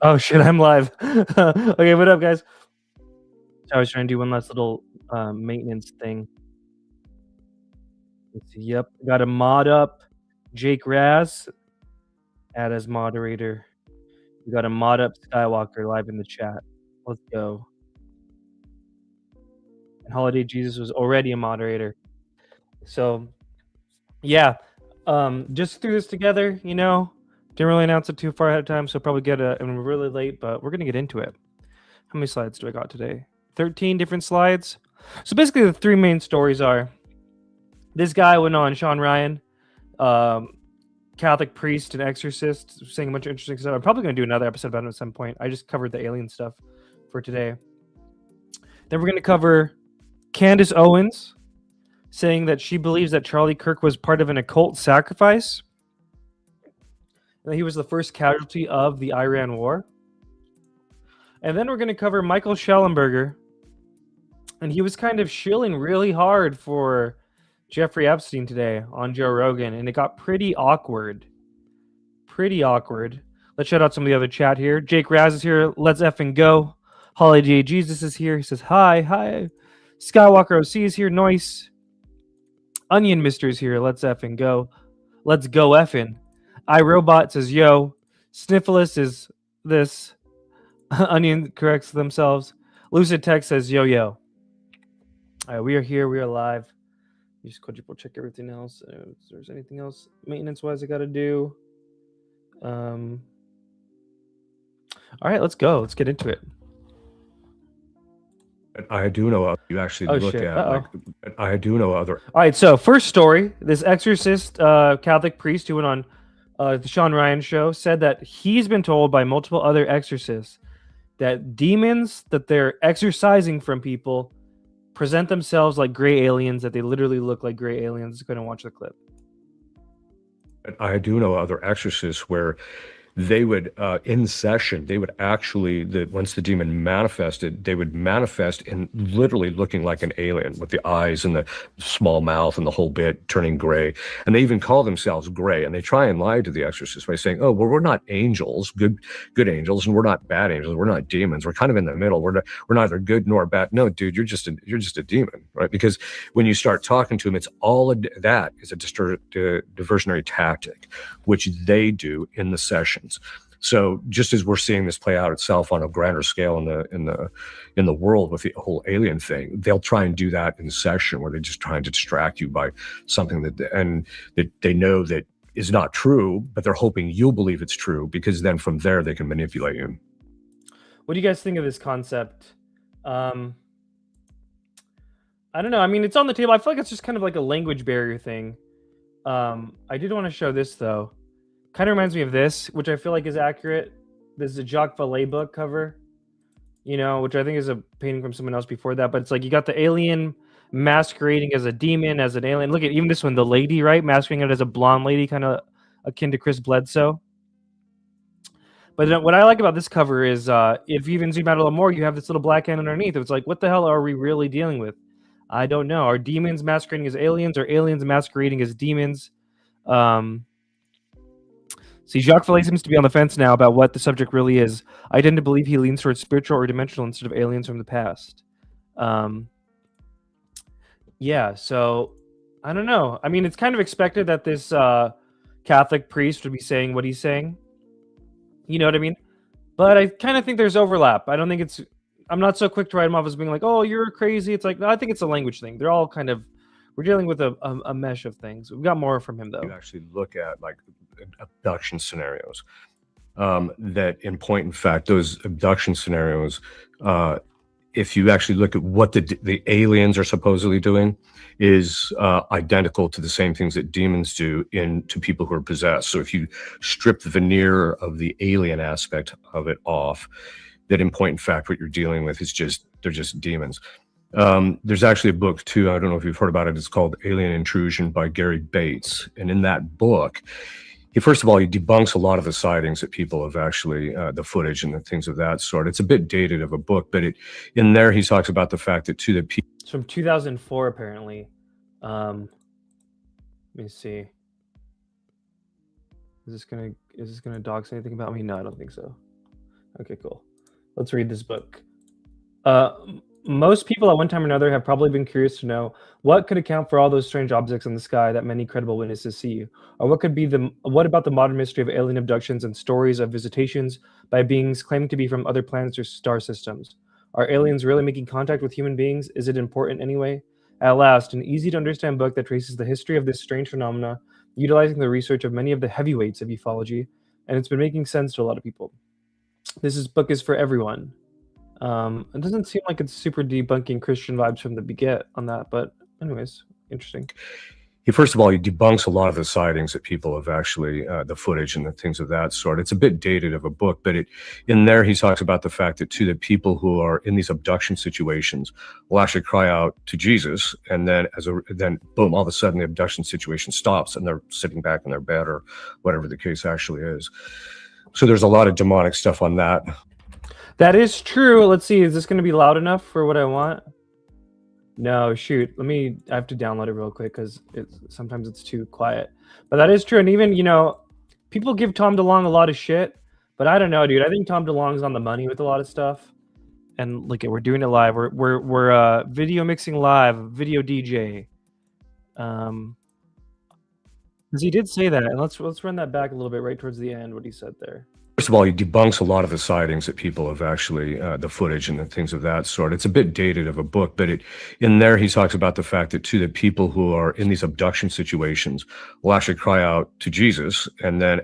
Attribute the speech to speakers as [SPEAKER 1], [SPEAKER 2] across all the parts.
[SPEAKER 1] Oh shit, I'm live. Okay, what up, guys? I was trying to do one last little maintenance thing. Let's see. Yep, got a mod up. Jake Raz, add as moderator. We got a mod up Skywalker live in the chat. Let's go. And Holiday Jesus was already a moderator. So yeah, just threw this together. Didn't really announce it too far ahead of time, so probably and we're really late, but we're gonna get into it. How many slides do I got today? 13 different slides. So basically, the three main stories are this guy went on Sean Ryan, Catholic priest and exorcist, saying a bunch of interesting stuff. I'm probably going to do another episode about it at some point. I just covered the alien stuff for today. Then we're going to cover Candace Owens saying that she believes that Charlie Kirk was part of an occult sacrifice. And he was the first casualty of the Iran war. And then we're going to cover Michael Shellenberger. And he was kind of shilling really hard for Jeffrey Epstein today on Joe Rogan, and it got pretty awkward. Let's shout out some of the other chat here. Jake Raz is here. Let's effing go. Holiday Jesus is here. He says hi. Skywalker OC is here. Noise. Onion Mister is here. Let's effing go. Let's go effing. iRobot says yo. Sniffless is this. Onion corrects themselves. Lucid Tech says yo. All right, we are here. We are live. Just quadruple check everything else. If there's anything else maintenance wise I got to do. All right, let's go. Let's get into it.
[SPEAKER 2] I do know you actually look at. I do know other.
[SPEAKER 1] All right, so first story: this exorcist Catholic priest who went on the Sean Ryan show said that he's been told by multiple other exorcists that demons that they're exorcising from people present themselves like gray aliens, that they literally look like gray aliens. Go ahead and watch the clip.
[SPEAKER 2] I do know other exorcists where they would, in session, they would actually, once the demon manifested, they would manifest in literally looking like an alien with the eyes and the small mouth and the whole bit turning gray. And they even call themselves gray. And they try and lie to the exorcist by saying, oh, well, we're not angels, good angels, and we're not bad angels. We're not demons. We're kind of in the middle. We're neither good nor bad. No, dude, you're just a demon, right? Because when you start talking to them, it's all that is a diversionary tactic, which they do in the session. So just as we're seeing this play out itself on a grander scale in the world with the whole alien thing, they'll try and do that in session where they're just trying to distract you by something that they know that is not true, but they're hoping you'll believe it's true, because then from there they can manipulate you.
[SPEAKER 1] What do you guys think of this concept? I don't know. I mean, it's on the table. I feel like it's just kind of like a language barrier thing. I did want to show this though. Kind of reminds me of this, which I feel like is accurate. This is a Jacques Vallée book cover, which I think is a painting from someone else before that. But it's like you got the alien masquerading as a demon, as an alien. Look at even this one, the lady, right? Masquerading it as a blonde lady, kind of akin to Chris Bledsoe. But what I like about this cover is if you even zoom out a little more, you have this little black hand underneath. It's like, what the hell are we really dealing with? I don't know. Are demons masquerading as aliens, or aliens masquerading as demons? See, Jacques Vallée seems to be on the fence now about what the subject really is. I tend to believe he leans towards spiritual or dimensional instead of aliens from the past. Yeah, so I don't know. I mean, it's kind of expected that this Catholic priest would be saying what he's saying. You know what I mean? But I kind of think there's overlap. I don't think it's... I'm not so quick to write him off as being like, oh, you're crazy. It's like, no, I think it's a language thing. They're all kind of... We're dealing with a mesh of things. We've got more from him, though.
[SPEAKER 2] You actually look at, like, abduction scenarios. That in point in fact, those abduction scenarios, if you actually look at what the aliens are supposedly doing, is identical to the same things that demons do to people who are possessed. So if you strip the veneer of the alien aspect of it off, that in point in fact what you're dealing with is they're just demons. There's actually a book too, I don't know if you've heard about it, it's called Alien Intrusion by Gary Bates. And in that book, first of all, he debunks a lot of the sightings that people have actually, the footage and the things of that sort. It's a bit dated of a book, but in there he talks about the fact that too, that people...
[SPEAKER 1] It's from 2004 apparently. Let me see. Is this gonna dox anything about me? No, I don't think so. Okay, cool. Let's read this book. Most people at one time or another have probably been curious to know what could account for all those strange objects in the sky that many credible witnesses see, or what about the modern mystery of alien abductions and stories of visitations by beings claiming to be from other planets or star systems? Are aliens really making contact with human beings? Is it important anyway? At last, an easy to understand book that traces the history of this strange phenomena, utilizing the research of many of the heavyweights of ufology, and it's been making sense to a lot of people. Book is for everyone. It doesn't seem like it's super debunking Christian vibes from the beget on that, but anyways, interesting.
[SPEAKER 2] First of all, he debunks a lot of the sightings that people have actually, the footage and the things of that sort. It's a bit dated of a book, but in there he talks about the fact that, too, that people who are in these abduction situations will actually cry out to Jesus, and then boom, all of a sudden the abduction situation stops and they're sitting back in their bed or whatever the case actually is. So there's a lot of demonic stuff on that.
[SPEAKER 1] That is true. Let's see. Is this going to be loud enough for what I want? No, shoot. I have to download it real quick because sometimes it's too quiet. But that is true. And even, people give Tom DeLonge a lot of shit, but I don't know, dude. I think Tom DeLonge's on the money with a lot of stuff. And look, we're doing it live. We're video mixing live, video DJ. Because he did say that, and let's run that back a little bit right towards the end. What he said there.
[SPEAKER 2] First of all, he debunks a lot of the sightings that people have actually, the footage and the things of that sort. It's a bit dated of a book, but in there he talks about the fact that, too, that people who are in these abduction situations will actually cry out to Jesus, and then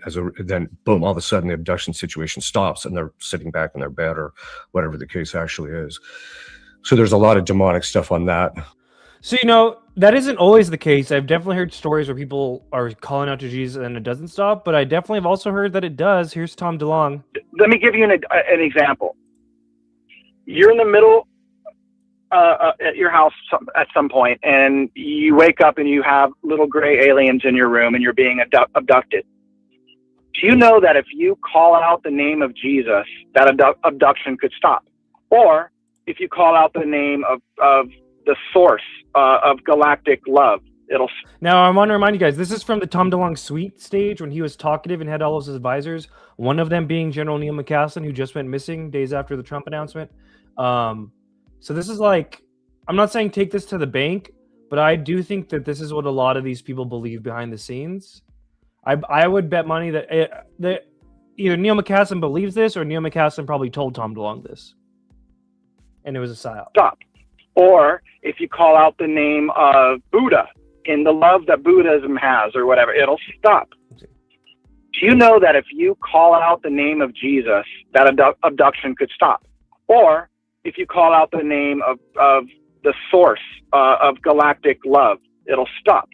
[SPEAKER 2] boom, all of a sudden the abduction situation stops and they're sitting back in their bed or whatever the case actually is. So there's a lot of demonic stuff on that.
[SPEAKER 1] So, that isn't always the case. I've definitely heard stories where people are calling out to Jesus and it doesn't stop, but I definitely have also heard that it does. Here's Tom DeLonge.
[SPEAKER 3] Let me give you an example. You're in the middle at your house at some point, and you wake up and you have little gray aliens in your room and you're being abducted. Do you know that if you call out the name of Jesus, that abduction could stop? Or if you call out the name of the source of galactic love,
[SPEAKER 1] Now, I want to remind you guys, this is from the Tom DeLonge suite stage when he was talkative and had all of his advisors, one of them being General Neil McCaslin, who just went missing days after the Trump announcement. So this is like, I'm not saying take this to the bank, but I do think that this is what a lot of these people believe behind the scenes. I would bet money that either Neil McCaslin believes this or Neil McCaslin probably told Tom DeLonge this. And it was a psyop.
[SPEAKER 3] Stop. Or if you call out the name of Buddha in the love that Buddhism has or whatever, it'll stop. Do you know that if you call out the name of Jesus, that abduction could stop? Or if you call out the name of the source of galactic love, it'll stop.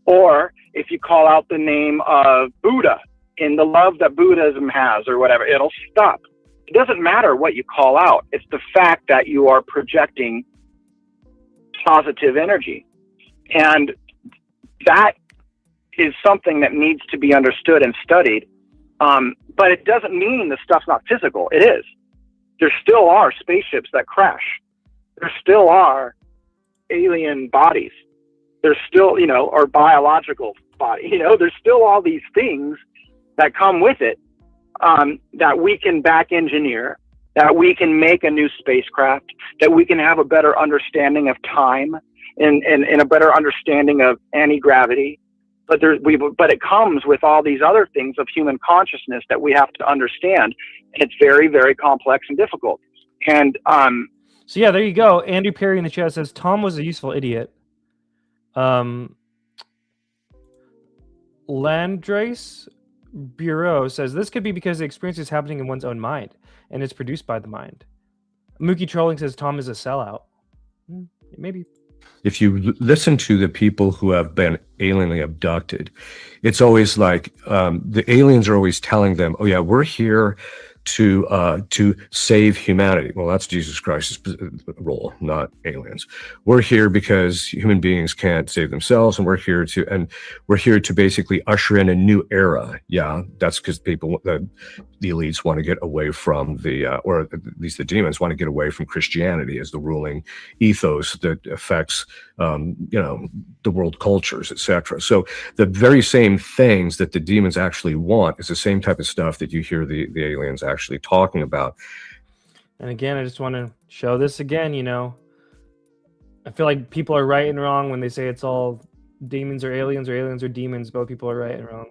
[SPEAKER 3] Or if you call out the name of Buddha in the love that Buddhism has or whatever, it'll stop. It doesn't matter what you call out. It's the fact that you are projecting positive energy. And that is something that needs to be understood and studied. But it doesn't mean the stuff's not physical. It is. There still are spaceships that crash. There still are alien bodies. There's still, or biological body, there's still all these things that come with it, that we can back engineer, that we can make a new spacecraft, that we can have a better understanding of time and a better understanding of anti-gravity. But it comes with all these other things of human consciousness that we have to understand. And it's very, very complex and difficult. And
[SPEAKER 1] so yeah, there you go. Andrew Perry in the chat says Tom was a useful idiot. Landrace Bureau says this could be because the experience is happening in one's own mind and it's produced by the mind. Mookie Trolling says Tom is a sellout. Maybe.
[SPEAKER 2] If you listen to the people who have been alienly abducted, it's always like the aliens are always telling them, "Oh yeah, we're here to save humanity." Well, that's Jesus Christ's role, not aliens. We're here because human beings can't save themselves, and we're here to basically usher in a new era. Yeah, that's because the elites want to get away from or at least the demons want to get away from Christianity as the ruling ethos that affects the world cultures, etc. So the very same things that the demons actually want is the same type of stuff that you hear the aliens actually talking about.
[SPEAKER 1] And again, I just want to show this again, I feel like people are right and wrong when they say it's all demons or aliens or demons. Both people are right and wrong.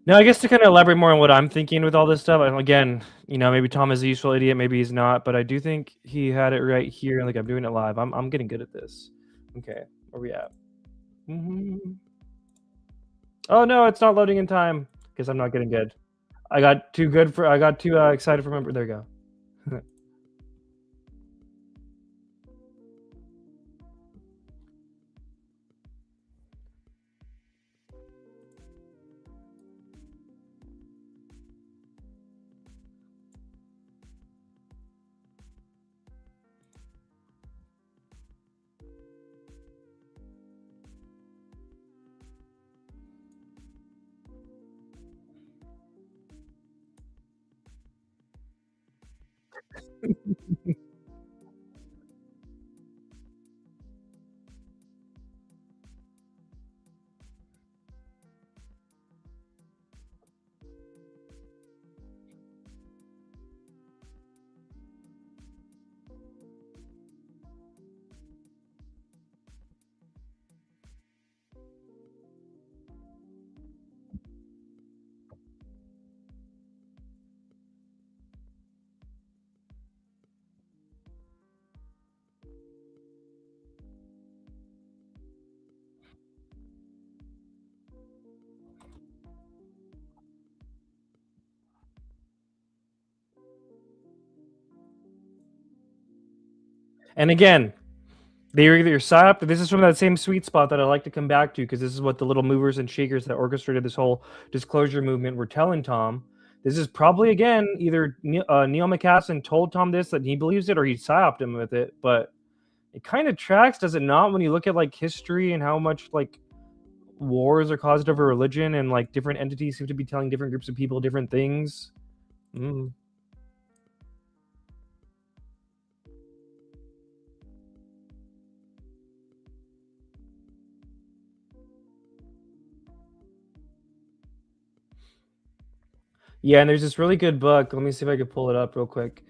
[SPEAKER 1] Now, I guess to kind of elaborate more on what I'm thinking with all this stuff, and again, maybe Tom is a useful idiot, maybe he's not, but I do think he had it right here. Like, I'm doing it live. I'm getting good at this. Okay, where we at? Oh no, it's not loading in time because I'm not getting good. I got too excited for remember. There you go. And again, they're either psyop. This is from that same sweet spot that I like to come back to because this is what the little movers and shakers that orchestrated this whole disclosure movement were telling Tom. This is probably, again, either Neil McCaslin told Tom this, that he believes it, or he psyoped him with it. But it kind of tracks, does it not, when you look at like history and how much like wars are caused over religion and like different entities seem to be telling different groups of people different things. Yeah, and there's this really good book. Let me see if I can pull it up real quick,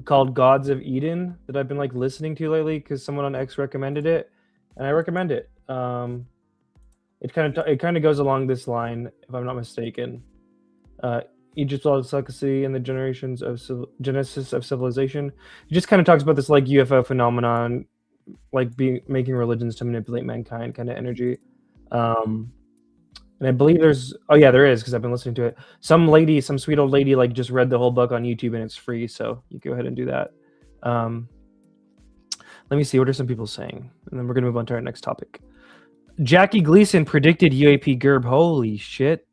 [SPEAKER 1] called Gods of Eden, that I've been like listening to lately because someone on X recommended it, and I recommend it. It kind of goes along this line, if I'm not mistaken. Egypt's autosufficiency and the genesis of civilization. It just kind of talks about this like UFO phenomenon, like making religions to manipulate mankind kind of energy. And I believe there is, because I've been listening to it. Some sweet old lady, like just read the whole book on YouTube, and it's free, so you go ahead and do that. Let me see, what are some people saying? And then we're going to move on to our next topic. Jackie Gleason predicted UAP GERB. Holy shit.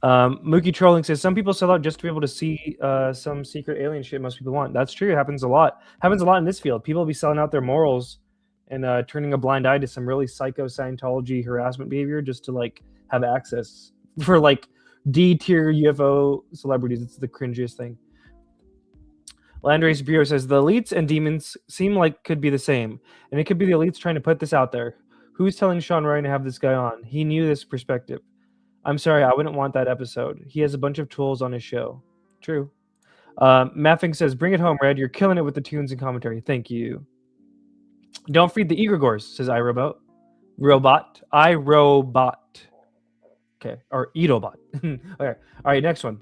[SPEAKER 1] Mookie Trolling says, some people sell out just to be able to see some secret alien shit most people want. That's true. It happens a lot. Happens a lot in this field. People will be selling out their morals and turning a blind eye to some really psycho Scientology harassment behavior just to like have access for like D-tier UFO celebrities. It's the cringiest thing. Landrace Bureau says, the elites and demons seem like could be the same, and it could be the elites trying to put this out there. Who's telling Sean Ryan to have this guy on? He knew this perspective. I'm sorry, I wouldn't want that episode. He has a bunch of tools on his show. True. Maffing says, bring it home, Red. You're killing it with the tunes and commentary. Thank you. Don't feed the egregores, says iRobot. iRobot. Okay, or Edobot. Okay. All right, next one.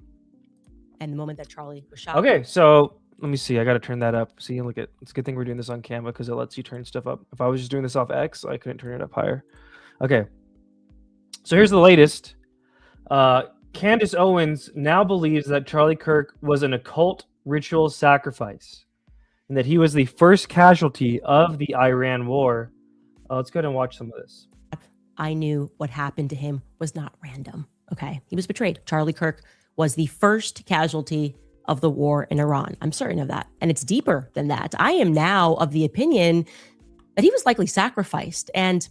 [SPEAKER 4] And the moment that Charlie was shot.
[SPEAKER 1] Okay, so let me see. I got to turn that up. See, look at. It's a good thing we're doing this on Canva because it lets you turn stuff up. If I was just doing this off X, I couldn't turn it up higher. Okay. So here's the latest. Candace Owens now believes that Charlie Kirk was an occult ritual sacrifice and that he was the first casualty of the Iran war. Let's go ahead and watch some of this.
[SPEAKER 4] I knew what happened to him was not random. Okay. He was betrayed. Charlie Kirk was the first casualty of the war in Iran. I'm certain of that. And it's deeper than that. I am now of the opinion that he was likely sacrificed. And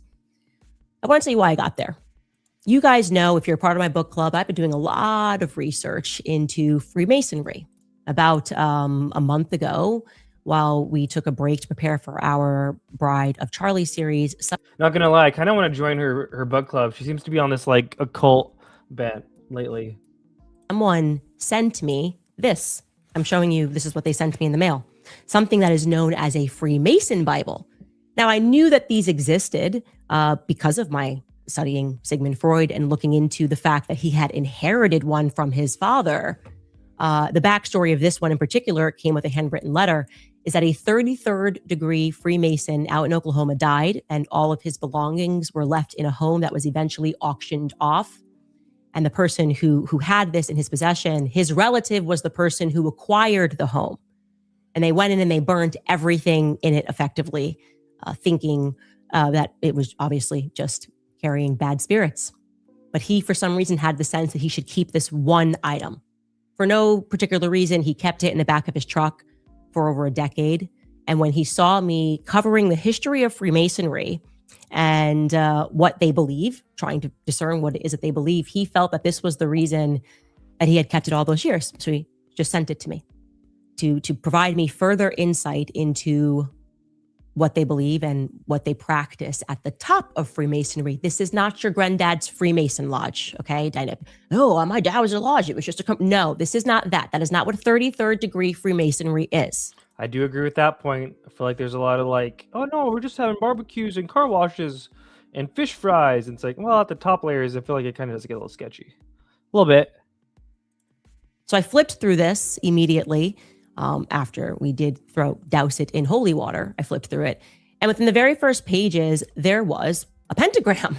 [SPEAKER 4] I want to tell you why I got there. You guys know, if you're a part of my book club, I've been doing a lot of research into Freemasonry. About a month ago, while we took a break to prepare for our Bride of Charlie series.
[SPEAKER 1] Not gonna lie, I kind of want to join her book club. She seems to be on this like occult bent lately.
[SPEAKER 4] Someone sent me this. I'm showing you, this is what they sent me in the mail. Something that is known as a Freemason Bible. Now, I knew that these existed because of my studying Sigmund Freud and looking into the fact that he had inherited one from his father. The backstory of this one in particular came with a handwritten letter, is that a 33rd degree Freemason out in Oklahoma died, and all of his belongings were left in a home that was eventually auctioned off. And the person who had this in his possession, his relative was the person who acquired the home. And they went in and they burned everything in it effectively, thinking that it was obviously just carrying bad spirits. But he, for some reason, had the sense that he should keep this one item. For no particular reason, he kept it in the back of his truck for over a decade. And when he saw me covering the history of Freemasonry and what they believe, trying to discern what it is that they believe, he felt that this was the reason that he had kept it all those years. So he just sent it to me to provide me further insight into what they believe and what they practice at the top of Freemasonry. This is not your granddad's Freemason lodge, okay? No, my dad was in a lodge. It was just no, this is not that. That is not what 33rd degree Freemasonry is.
[SPEAKER 1] I do agree with that point. I feel like there's a lot of like, oh no, we're just having barbecues and car washes and fish fries. And it's like, well, at the top layers, I feel like it kind of does get a little sketchy. A little bit.
[SPEAKER 4] So I flipped through this immediately. After we did douse it in holy water, I flipped through it. And within the very first pages, there was a pentagram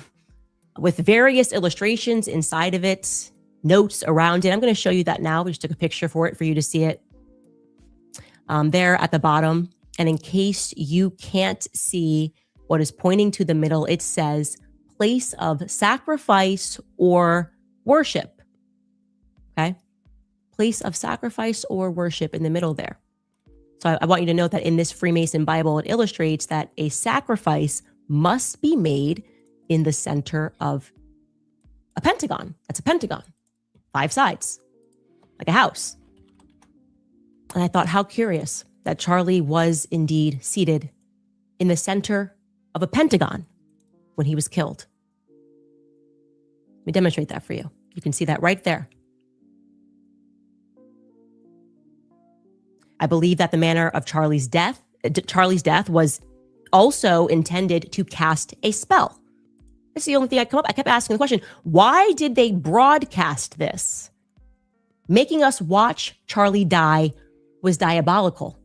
[SPEAKER 4] with various illustrations inside of it, notes around it. I'm going to show you that now. We just took a picture for it for you to see it there at the bottom. And in case you can't see what is pointing to the middle, it says place of sacrifice or worship. Okay. Place of sacrifice or worship in the middle there. So I want you to note that in this Freemason Bible, it illustrates that a sacrifice must be made in the center of a pentagon. That's a pentagon, 5 sides, like a house. And I thought, how curious that Charlie was indeed seated in the center of a pentagon when he was killed. Let me demonstrate that for you. You can see that right there. I believe that the manner of Charlie's death was also intended to cast a spell. That's the only thing I kept asking the question, why did they broadcast this? Making us watch Charlie die was diabolical.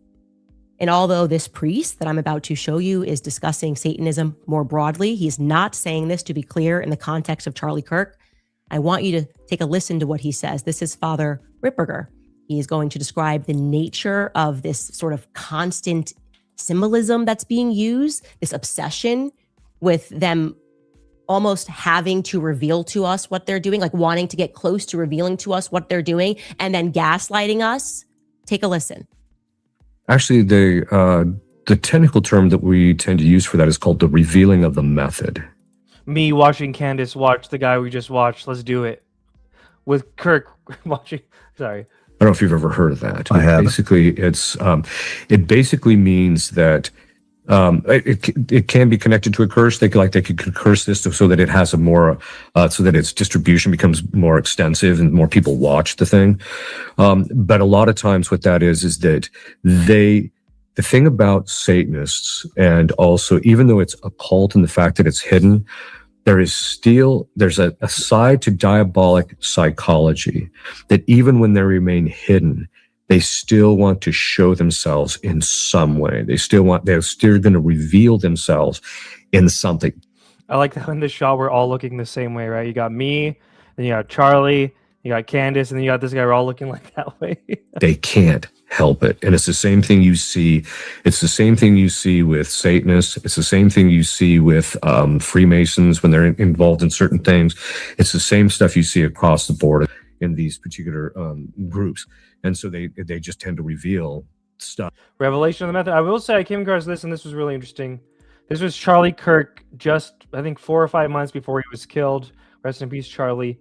[SPEAKER 4] And although this priest that I'm about to show you is discussing Satanism more broadly, he's not saying this, to be clear, in the context of Charlie Kirk. I want you to take a listen to what he says. This is Father Ripperger. He is going to describe the nature of this sort of constant symbolism that's being used, this obsession with them almost having to reveal to us what they're doing, like wanting to get close to revealing to us what they're doing, and then gaslighting us. Take a listen.
[SPEAKER 2] Actually, the technical term that we tend to use for that is called the revealing of the method.
[SPEAKER 1] Me watching Candace watch the guy we just watched. Let's do it. With Kirk watching. Sorry.
[SPEAKER 2] I don't know if you've ever heard of that.
[SPEAKER 5] I have.
[SPEAKER 2] Basically, it basically means that it can be connected to a curse. They could curse this so that it has a more so that its distribution becomes more extensive and more people watch the thing. But a lot of times, what that is that the thing about Satanists, and also even though it's occult and the fact that it's hidden, there's a side to diabolic psychology that even when they remain hidden, they still want to show themselves in some way. They're still going to reveal themselves in something.
[SPEAKER 1] I like that in the shot we're all looking the same way, right? You got me Then you got Charlie, you got Candace, and then you got this guy. We're all looking like that way.
[SPEAKER 2] They can't help it. And it's the same thing you see. It's the same thing you see with Satanists. It's the same thing you see with Freemasons when they're involved in certain things. It's the same stuff you see across the board in these particular groups. And so they just tend to reveal stuff.
[SPEAKER 1] Revelation of the Method. I will say I came across this, and this was really interesting. This was Charlie Kirk just, I think, 4 or 5 months before he was killed. Rest in peace, Charlie.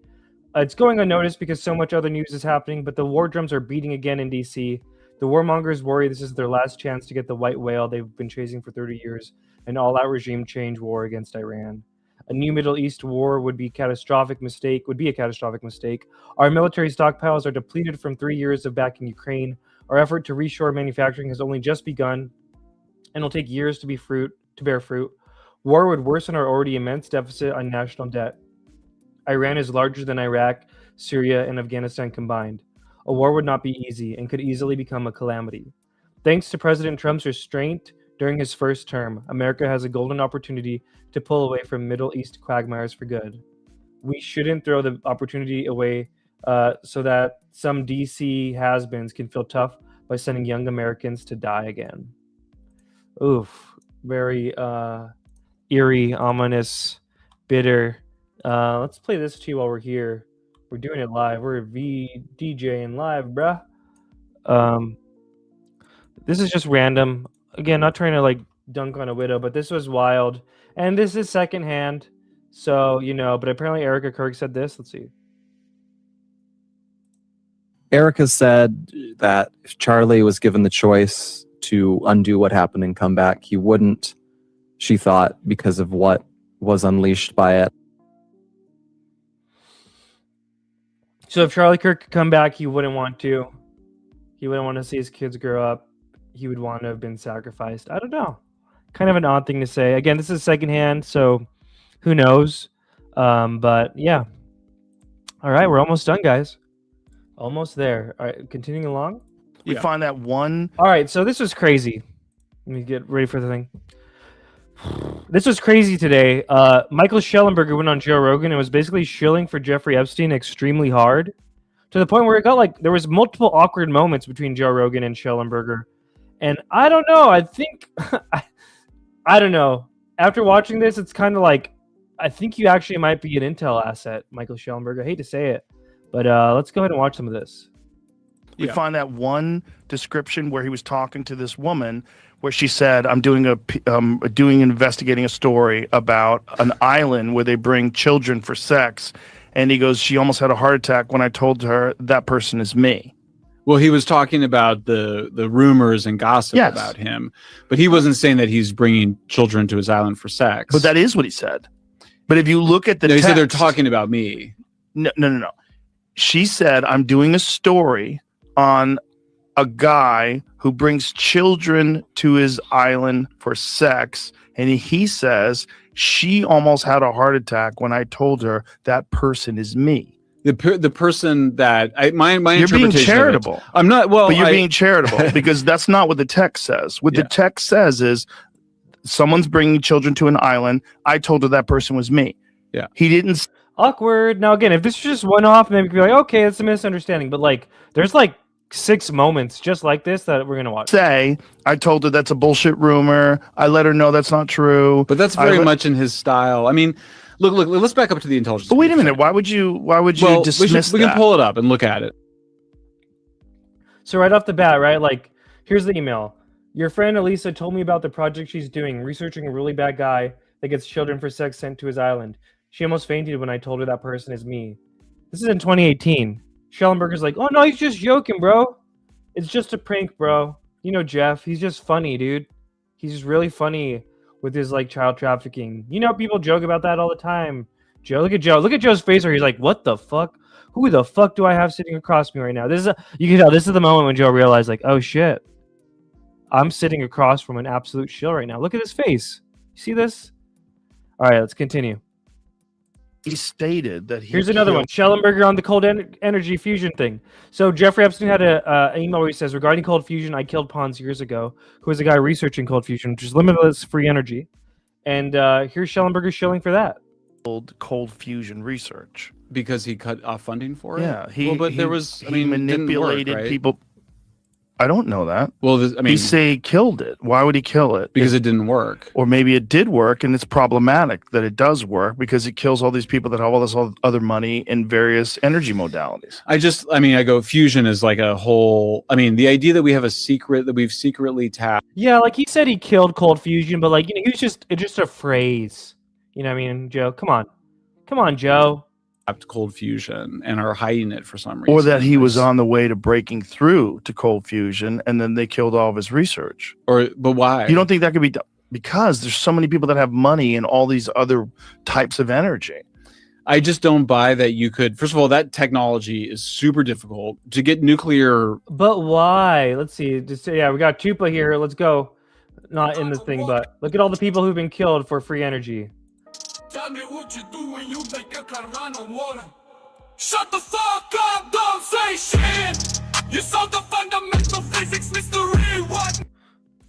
[SPEAKER 1] It's going unnoticed because so much other news is happening, but the war drums are beating again in D.C. The warmongers worry this is their last chance to get the white whale they've been chasing for 30 years, an all-out regime change war against Iran. A new Middle East war would be a catastrophic mistake. Our military stockpiles are depleted from 3 years of backing Ukraine. Our effort to reshore manufacturing has only just begun, and will take years to bear fruit. War would worsen our already immense deficit on national debt. Iran is larger than Iraq, Syria, and Afghanistan combined. A war would not be easy and could easily become a calamity. Thanks to President Trump's restraint during his first term, America has a golden opportunity to pull away from Middle East quagmires for good. We shouldn't throw the opportunity away so that some DC has-beens can feel tough by sending young Americans to die again. Oof. Very eerie, ominous, bitter. Let's play this too while we're here. We're doing it live. We're DJing live, bruh. This is just random. Again, not trying to like dunk on a widow, but this was wild. And this is secondhand. So, but apparently Erica Kirk said this. Let's see.
[SPEAKER 5] Erica said that if Charlie was given the choice to undo what happened and come back, he wouldn't, she thought, because of what was unleashed by it.
[SPEAKER 1] So if Charlie Kirk could come back, he wouldn't want to. He wouldn't want to see his kids grow up. He would want to have been sacrificed. I don't know. Kind of an odd thing to say. Again, this is secondhand, so who knows? But yeah. All right, we're almost done, guys. Almost there. All right, continuing along.
[SPEAKER 6] We find that one.
[SPEAKER 1] All right, so this was crazy. Let me get ready for the thing. This was crazy today. Michael Shellenberger went on Joe Rogan and was basically shilling for Jeffrey Epstein extremely hard, to the point where it got like there was multiple awkward moments between Joe Rogan and Shellenberger. And I don't know. I think I don't know. After watching this, it's kind of like I think you actually might be an intel asset, Michael Shellenberger. I hate to say it, but let's go ahead and watch some of this.
[SPEAKER 6] We find that one description where he was talking to this woman, where she said, "I'm investigating a story about an island where they bring children for sex," and he goes, "She almost had a heart attack when I told her that person is me."
[SPEAKER 7] Well, he was talking about the rumors and gossip about him, but he wasn't saying that he's bringing children to his island for sex.
[SPEAKER 6] But that is what he said. But if you look at the
[SPEAKER 7] he
[SPEAKER 6] text,
[SPEAKER 7] said they're talking about me.
[SPEAKER 6] No. She said, "I'm doing a story on a guy who brings children to his island for sex," and he says, "She almost had a heart attack when I told her that person is me."
[SPEAKER 7] The person that my
[SPEAKER 6] you're
[SPEAKER 7] interpretation
[SPEAKER 6] being charitable.
[SPEAKER 7] I'm not. Well,
[SPEAKER 6] but you're being charitable because that's not what the text says. What the text says is someone's bringing children to an island. I told her that person was me.
[SPEAKER 7] Yeah.
[SPEAKER 6] He didn't.
[SPEAKER 1] Awkward. Now again, if this is just one off, maybe we could be like, okay, it's a misunderstanding. But like, there's like 6 moments just like this that we're gonna watch.
[SPEAKER 6] Say, I told her that's a bullshit rumor. I let her know that's not true.
[SPEAKER 7] But that's very much in his style. I mean, look. Let's back up to the intelligence.
[SPEAKER 6] But wait a minute. Why would you dismiss
[SPEAKER 7] we can pull it up and look at it.
[SPEAKER 1] So right off the bat, right? Like, here's the email. Your friend Elisa told me about the project she's doing, researching a really bad guy that gets children for sex sent to his island. She almost fainted when I told her that person is me. This is in 2018. Shellenberger's like, "Oh no, he's just joking, bro. It's just a prank, bro. You know Jeff, he's just funny, dude. He's just really funny with his like child trafficking. You know, people joke about that all the time. Joe, look at Joe. Look at Joe's face where he's like, what the fuck? Who the fuck do I have sitting across me right now?" You can tell this is the moment when Joe realized, like, oh shit, I'm sitting across from an absolute shill right now. Look at his face. You see this? All right, let's continue.
[SPEAKER 6] He stated that
[SPEAKER 1] here's another one. Shellenberger on the cold energy fusion thing. So Jeffrey Epstein had an email where he says, "Regarding cold fusion, I killed Pons years ago, who was a guy researching cold fusion, which is limitless free energy." And here's Shellenberger shilling for that.
[SPEAKER 6] cold fusion research.
[SPEAKER 7] Because he cut off funding for it.
[SPEAKER 6] Yeah,
[SPEAKER 7] there was.
[SPEAKER 6] he manipulated
[SPEAKER 7] it didn't work, right?
[SPEAKER 6] people. I don't know that.
[SPEAKER 7] Well,
[SPEAKER 6] He say he killed it. Why would he kill it?
[SPEAKER 7] because it didn't work.
[SPEAKER 6] Or maybe it did work, and it's problematic that it does work because it kills all these people that have all this other money in various energy modalities.
[SPEAKER 7] I go fusion is like a whole. The idea that we have a secret that we've secretly tapped.
[SPEAKER 1] Yeah, like he said he killed cold fusion, but like he was just it's just a phrase. You know what I mean, Joe? Come on, Joe.
[SPEAKER 7] Cold fusion and are hiding it for some reason.
[SPEAKER 6] Or that he was on the way to breaking through to cold fusion, and then they killed all of his research.
[SPEAKER 7] But why?
[SPEAKER 6] You don't think that could be done? Because there's so many people that have money and all these other types of energy.
[SPEAKER 7] I just don't buy that you could. First of all, that technology is super difficult to get nuclear.
[SPEAKER 1] But why? Let's see. We got Tupa here. Let's go. Not in the thing, but look at all the people who've been killed for free energy.
[SPEAKER 8] Tell me what you do when you make a Carvana water. Shut the fuck up, don't say shit. You saw the fundamental physics mystery. What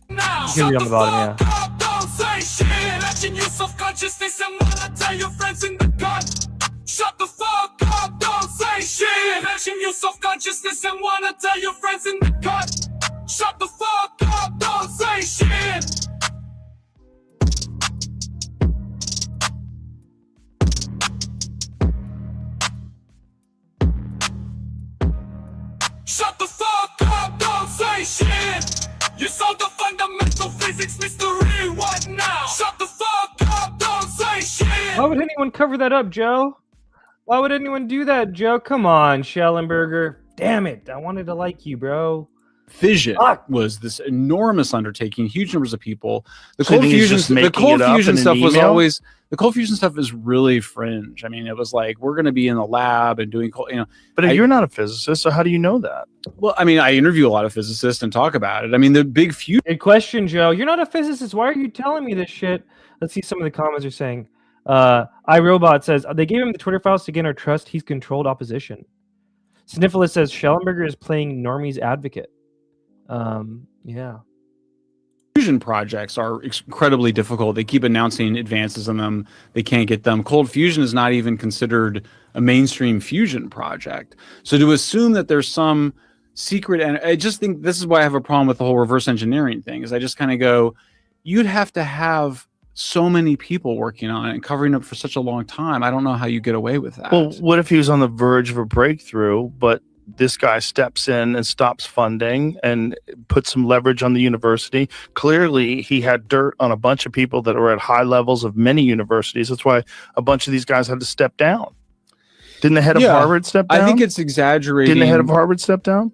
[SPEAKER 8] now?
[SPEAKER 1] You can read on the bottom,
[SPEAKER 8] Shut the fuck up, don't say shit. Etching your self-consciousness and wanna tell your friends in the gut. Shut the fuck up, don't say shit. Etching your self-consciousness and wanna tell your friends in the gut. Shut the fuck up, don't say shit. Shut the fuck up, don't say shit. You saw the fundamental physics mystery. What now? Shut the fuck up, don't say shit.
[SPEAKER 1] Why would anyone cover that up, Joe? Why would anyone do that, Joe? Come on, Shellenberger. Damn it. I wanted to like you, bro.
[SPEAKER 7] Fission
[SPEAKER 1] Fuck.
[SPEAKER 7] was this enormous undertaking, huge numbers of people. The
[SPEAKER 6] So you
[SPEAKER 7] cold
[SPEAKER 6] think he's
[SPEAKER 7] fusion,
[SPEAKER 6] just
[SPEAKER 7] the
[SPEAKER 6] making
[SPEAKER 7] cold
[SPEAKER 6] it up
[SPEAKER 7] fusion
[SPEAKER 6] in an
[SPEAKER 7] stuff was
[SPEAKER 6] email?
[SPEAKER 7] always the cold fusion stuff is really fringe. It was like we're going to be in the lab and doing
[SPEAKER 6] But you're not a physicist, so how do you know that?
[SPEAKER 7] Well, I interview a lot of physicists and talk about it. The big fusion.
[SPEAKER 1] Good question, Joe. You're not a physicist. Why are you telling me this shit? Let's see some of the comments are saying. iRobot says, they gave him the Twitter files to gain our trust. He's controlled opposition. Sniffless says, Shellenberger is playing Normie's advocate. Yeah.
[SPEAKER 7] Fusion projects are incredibly difficult. They keep announcing advances in them. They can't get them. Cold fusion is not even considered a mainstream fusion project. So to assume that there's some secret, and I just think this is why I have a problem with the whole reverse engineering thing, is I just kind of go, you'd have to have so many people working on it and covering up for such a long time. I don't know how you get away with that.
[SPEAKER 6] Well, what if he was on the verge of a breakthrough, but this guy steps in and stops funding and puts some leverage on the university? Clearly, he had dirt on a bunch of people that were at high levels of many universities. That's why a bunch of these guys had to step down. Didn't the head of Harvard step down?
[SPEAKER 7] I think it's exaggerating.
[SPEAKER 6] Didn't the head of Harvard step down?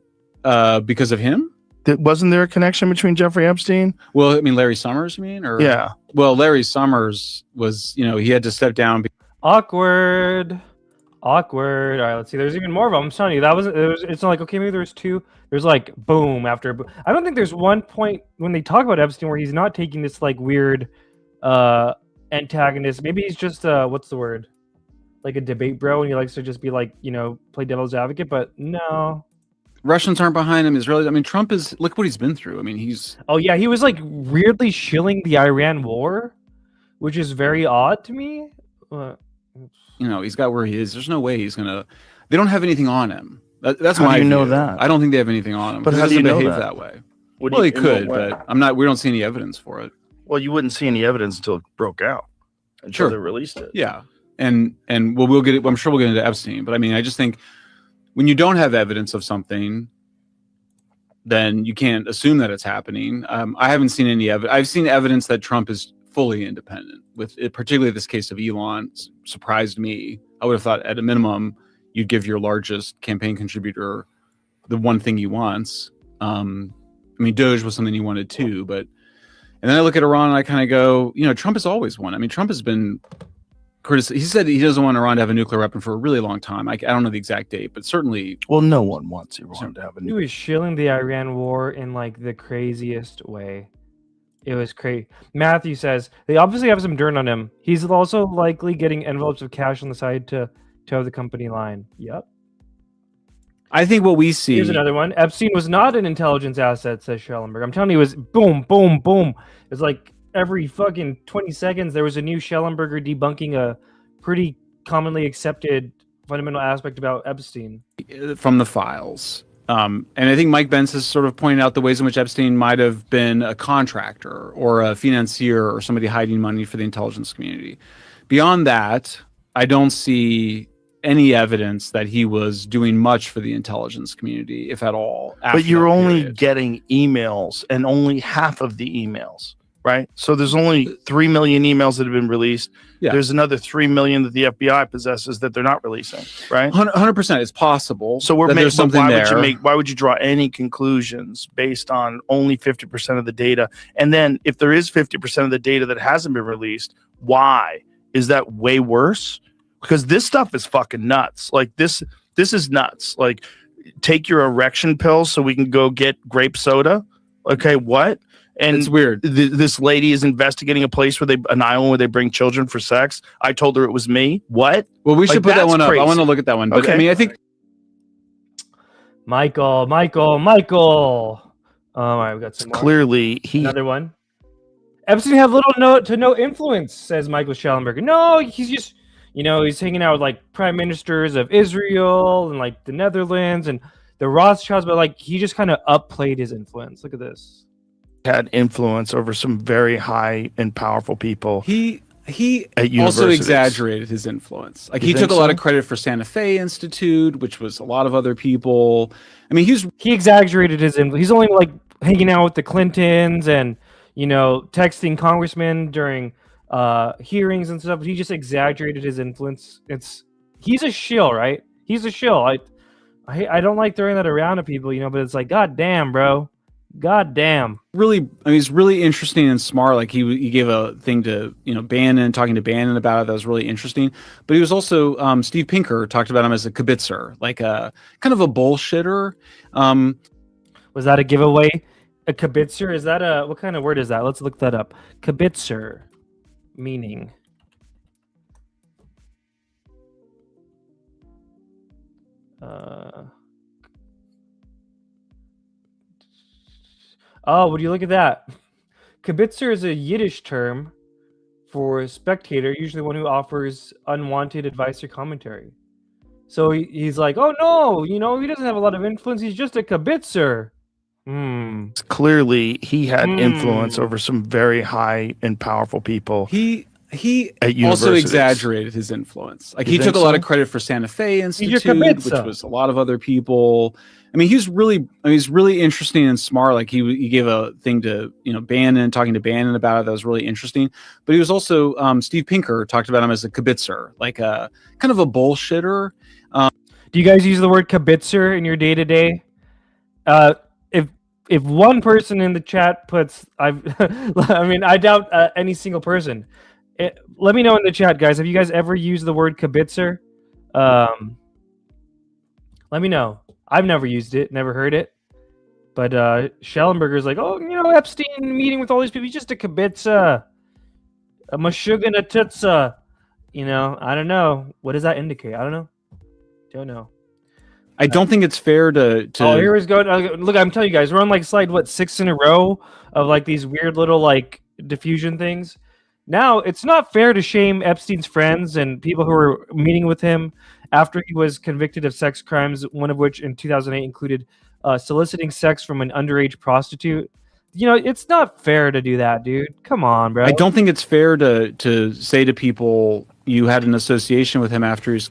[SPEAKER 7] Because of him?
[SPEAKER 6] Wasn't there a connection between Jeffrey Epstein?
[SPEAKER 7] Well, Larry Summers, you mean? Or
[SPEAKER 6] Yeah.
[SPEAKER 7] Well, Larry Summers was, he had to step down.
[SPEAKER 1] Awkward. All right, let's see. There's even more of them. I'm telling you, it's not like, okay, maybe there's two. There's like boom after. I don't think there's one point when they talk about Epstein where he's not taking this like weird antagonist. Maybe he's just what's the word? Like a debate bro, and he likes to just be like, play devil's advocate. But no.
[SPEAKER 7] Russians aren't behind him. Israelis. Trump is. Look what he's been through. He's.
[SPEAKER 1] Oh yeah, he was like weirdly shilling the Iran war, which is very odd to me.
[SPEAKER 7] He's got where he is. There's no way he's gonna. They don't have anything on him. That's
[SPEAKER 6] how
[SPEAKER 7] my
[SPEAKER 6] do you know
[SPEAKER 7] view.
[SPEAKER 6] that?
[SPEAKER 7] I don't think they have anything on him.
[SPEAKER 6] But
[SPEAKER 7] He
[SPEAKER 6] how do you
[SPEAKER 7] doesn't
[SPEAKER 6] know
[SPEAKER 7] behave
[SPEAKER 6] that?
[SPEAKER 7] way?
[SPEAKER 6] Well,
[SPEAKER 7] He could, but I'm not. We don't see any evidence for it.
[SPEAKER 6] Well, you wouldn't see any evidence until it broke out. Until
[SPEAKER 7] Sure.
[SPEAKER 6] they released it.
[SPEAKER 7] Yeah, and we'll get it. I'm sure we'll get into Epstein, but I just think when you don't have evidence of something, then you can't assume that it's happening. I haven't seen any evidence. I've seen evidence that Trump is fully independent. With it, particularly this case of Elon, surprised me. I would have thought at a minimum you'd give your largest campaign contributor the one thing he wants. Doge was something he wanted too, but and then I look at Iran and I kind of go, Trump has always won. Trump has been criticized. He said he doesn't want Iran to have a nuclear weapon for a really long time. I don't know the exact date, but certainly.
[SPEAKER 6] Well, no one wants Iran to have a
[SPEAKER 1] He
[SPEAKER 6] nuclear.
[SPEAKER 1] was shilling the Iran war in like the craziest way. It was crazy. Matthew says they obviously have some dirt on him. He's also likely getting envelopes of cash on the side to toe the company line. Yep.
[SPEAKER 7] I think what we see.
[SPEAKER 1] Here's another one. Epstein was not an intelligence asset, says Shellenberger. I'm telling you, it was boom, boom, boom. It's like every fucking 20 seconds there was a new Shellenberger debunking a pretty commonly accepted fundamental aspect about Epstein.
[SPEAKER 7] From the files. And I think Mike Benz has sort of pointed out the ways in which Epstein might have been a contractor or a financier or somebody hiding money for the intelligence community. Beyond that, I don't see any evidence that he was doing much for the intelligence community, if at all.
[SPEAKER 6] But you're only getting emails, and only half of the emails, right? So there's only 3 million emails that have been released.
[SPEAKER 7] Yeah.
[SPEAKER 6] There's another 3 million that the FBI possesses that they're not releasing, right?
[SPEAKER 7] 100%. It's possible.
[SPEAKER 6] So we're
[SPEAKER 7] that there's something there.
[SPEAKER 6] Why would you draw any conclusions based on only 50% of the data? And then if there is 50% of the data that hasn't been released, why? Is that way worse? Because this stuff is fucking nuts. Like this is nuts. Like, take your erection pills so we can go get grape soda. Okay, what? And
[SPEAKER 7] it's weird.
[SPEAKER 6] This lady is investigating a place where an island where they bring children for sex. I told her it was me. What?
[SPEAKER 7] Well, we should put that one up.
[SPEAKER 6] Crazy.
[SPEAKER 7] I want to look at that one. But
[SPEAKER 6] okay.
[SPEAKER 7] I mean, I think
[SPEAKER 1] Michael. All right, we got some more.
[SPEAKER 6] Clearly,
[SPEAKER 1] another one. Epstein had little to no influence, says Michael Shellenberger. No, he's just, he's hanging out with like prime ministers of Israel and like the Netherlands and the Rothschilds, but like he just kind of upplayed his influence. Look at this.
[SPEAKER 6] Had influence over some very high and powerful people.
[SPEAKER 7] He also exaggerated his influence. Like, he took a lot of credit for Santa Fe Institute, which was a lot of other people. I mean, he exaggerated his influence.
[SPEAKER 1] He's only like hanging out with the Clintons and texting congressmen during hearings and stuff. He just exaggerated his influence. He's a shill, right? He's a shill. I don't like throwing that around to people, but it's like, God damn, bro. God damn.
[SPEAKER 7] Really, I mean, he's really interesting and smart. Like, he gave a thing to, Bannon, talking to Bannon about it. That was really interesting. But he was also, Steve Pinker talked about him as a kibitzer, like a kind of a bullshitter.
[SPEAKER 1] Was that a giveaway? A kibitzer? Is that what kind of word is that? Let's look that up. Kibitzer, meaning. Oh, would you look at that? Kibitzer is a Yiddish term for a spectator, usually one who offers unwanted advice or commentary. So he's like, oh no, he doesn't have a lot of influence. He's just a kibitzer.
[SPEAKER 6] Clearly, he had influence over some very high and powerful people.
[SPEAKER 7] He also exaggerated his influence. Like, he took a lot of credit for Santa Fe Institute, which was a lot of other people. I mean, he's really interesting and smart. Like, he gave a thing to, Bannon, talking to Bannon about it. That was really interesting. But he was also, Steve Pinker talked about him as a kibitzer, like a kind of a bullshitter.
[SPEAKER 1] Do you guys use the word kibitzer in your day-to-day? If one person in the chat puts, I doubt any single person. Let me know in the chat, guys. Have you guys ever used the word kibitzer? Let me know. I've never used it, never heard it. But Shellenberger's like, oh, Epstein meeting with all these people. He's just a kibitzer, a mashug and a tutsa. I don't know. What does that indicate? I don't know.
[SPEAKER 7] I don't think it's fair to.
[SPEAKER 1] Oh, here we go. Look, I'm telling you guys, we're on like slide 6 in a row of like these weird little like diffusion things. Now, it's not fair to shame Epstein's friends and people who were meeting with him after he was convicted of sex crimes, one of which in 2008 included soliciting sex from an underage prostitute. It's not fair to do that, dude. Come on, bro.
[SPEAKER 7] I don't think it's fair to say to people you had an association with him after he's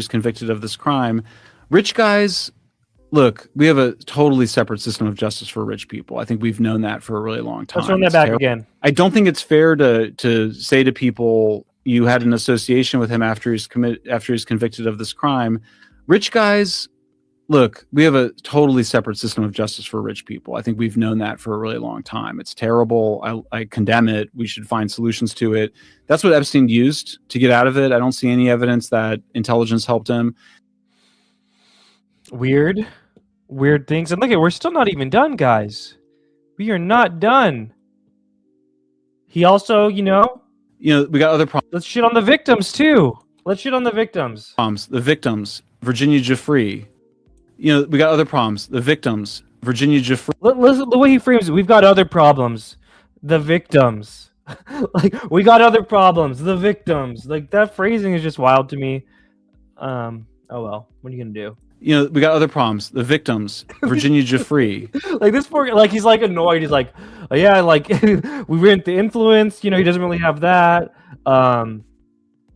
[SPEAKER 7] convicted of this crime. Rich guys, look, we have a totally separate system of justice for rich people. I think we've known that for a really long time.
[SPEAKER 1] Let's run that back again.
[SPEAKER 7] I don't think it's fair to say to people you had an association with him after he's convicted of this crime. Rich guys, look, we have a totally separate system of justice for rich people. I think we've known that for a really long time. It's terrible. I condemn it. We should find solutions to it. That's what Epstein used to get out of it. I don't see any evidence that intelligence helped him.
[SPEAKER 1] Weird things. And look we're still not even done, guys. We are not done. He also, we got
[SPEAKER 7] other problems.
[SPEAKER 1] Let's shit on the victims too.
[SPEAKER 7] The victims, Virginia Giuffre. We got other problems. The victims, Virginia Giuffre.
[SPEAKER 1] Listen, the way he frames it, we've got other problems. The victims. Like, we got other problems. The victims. Like, that phrasing is just wild to me. Oh well, what are you gonna do?
[SPEAKER 7] You know, we got other problems. The victims, Virginia Giuffre.
[SPEAKER 1] Like, this poor, like, he's like annoyed. He's like, oh, yeah, like we went the influence. You know, he doesn't really have that.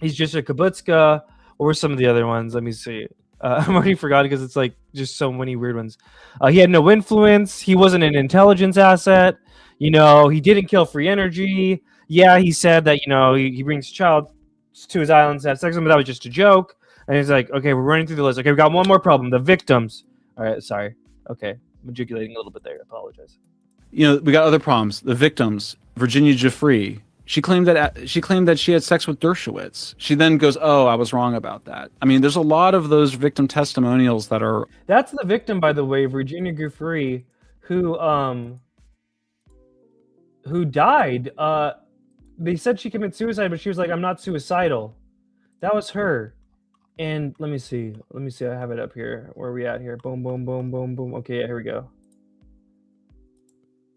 [SPEAKER 1] He's just a kibutzka. What were some of the other ones? Let me see. I'm already forgot because it's like just so many weird ones. He had no influence. He wasn't an intelligence asset. You know, he didn't kill free energy. Yeah, he said that, you know, he brings child to his islands to have sex with him, but that was just a joke. And he's like, okay, we're running through the list. Okay, we got one more problem. The victims. All right, sorry. Okay, I'm ejaculating a little bit there. I apologize.
[SPEAKER 7] You know, we got other problems. The victims, Virginia Giuffre. She claimed that she had sex with Dershowitz. She then goes, "Oh, I was wrong about that." I mean, there's a lot of those victim testimonials that are.
[SPEAKER 1] That's the victim, by the way, Virginia Giuffre, who died. They said she committed suicide, but she was like, "I'm not suicidal." That was her. And let me see. I have it up here. Where are we at here? Boom, boom, boom, boom, boom. Okay, yeah, here we go.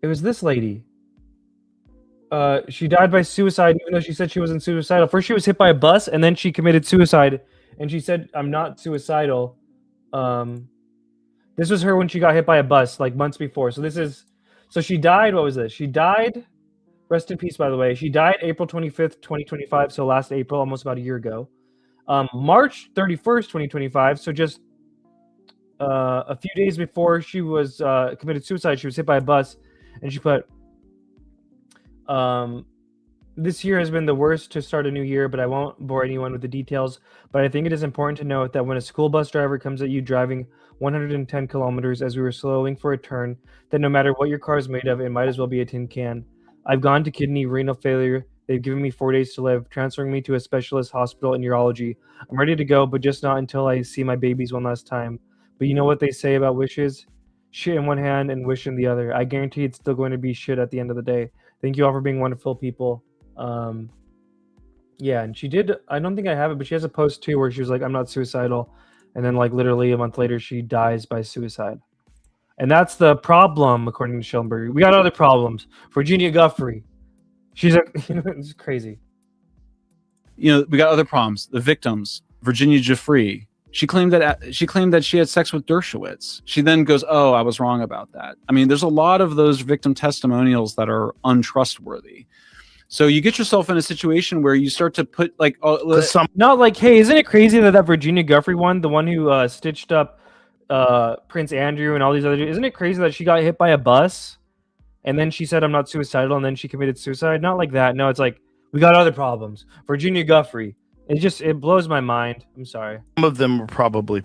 [SPEAKER 1] It was this lady. She died by suicide, even though she said she wasn't suicidal. First, she was hit by a bus, and then she committed suicide. And she said, "I'm not suicidal." This was her when she got hit by a bus, like months before. So she died. What was this? She died. Rest in peace, by the way. She died April 25th, 2025. So last April, almost about a year ago. March 31st, 2025. So just a few days before she was committed suicide, she was hit by a bus, and she put, "This year has been the worst to start a new year, but I won't bore anyone with the details. But I think it is important to note that when a school bus driver comes at you driving 110 kilometers as we were slowing for a turn, that no matter what your car is made of, it might as well be a tin can. I've gone to kidney, renal failure. They've given me 4 days to live, transferring me to a specialist hospital in urology. I'm ready to go, but just not until I see my babies one last time. But you know what they say about wishes? Shit in one hand and wish in the other. I guarantee it's still going to be shit at the end of the day. Thank you all for being wonderful people." Yeah, and she did. I don't think I have it, but she has a post too where she was like, "I'm not suicidal," and then like literally a month later, she dies by suicide. And that's the problem, according to Shellenberger. We got other problems. Virginia Giuffre. She's a, it's crazy.
[SPEAKER 7] You know, we got other problems. The victims, Virginia Giuffre. She claimed that she had sex with Dershowitz. She then goes, "Oh, I was wrong about that." I mean, there's a lot of those victim testimonials that are untrustworthy. So you get yourself in a situation where you start to put like,
[SPEAKER 1] not like, hey, isn't it crazy that Virginia Giuffre one, the one who stitched up Prince Andrew and all these other, isn't it crazy that she got hit by a bus and then she said, "I'm not suicidal," and then she committed suicide? Not like that. No, it's like, we got other problems. Virginia Giuffre. It blows my mind. I'm sorry.
[SPEAKER 6] Some of them were probably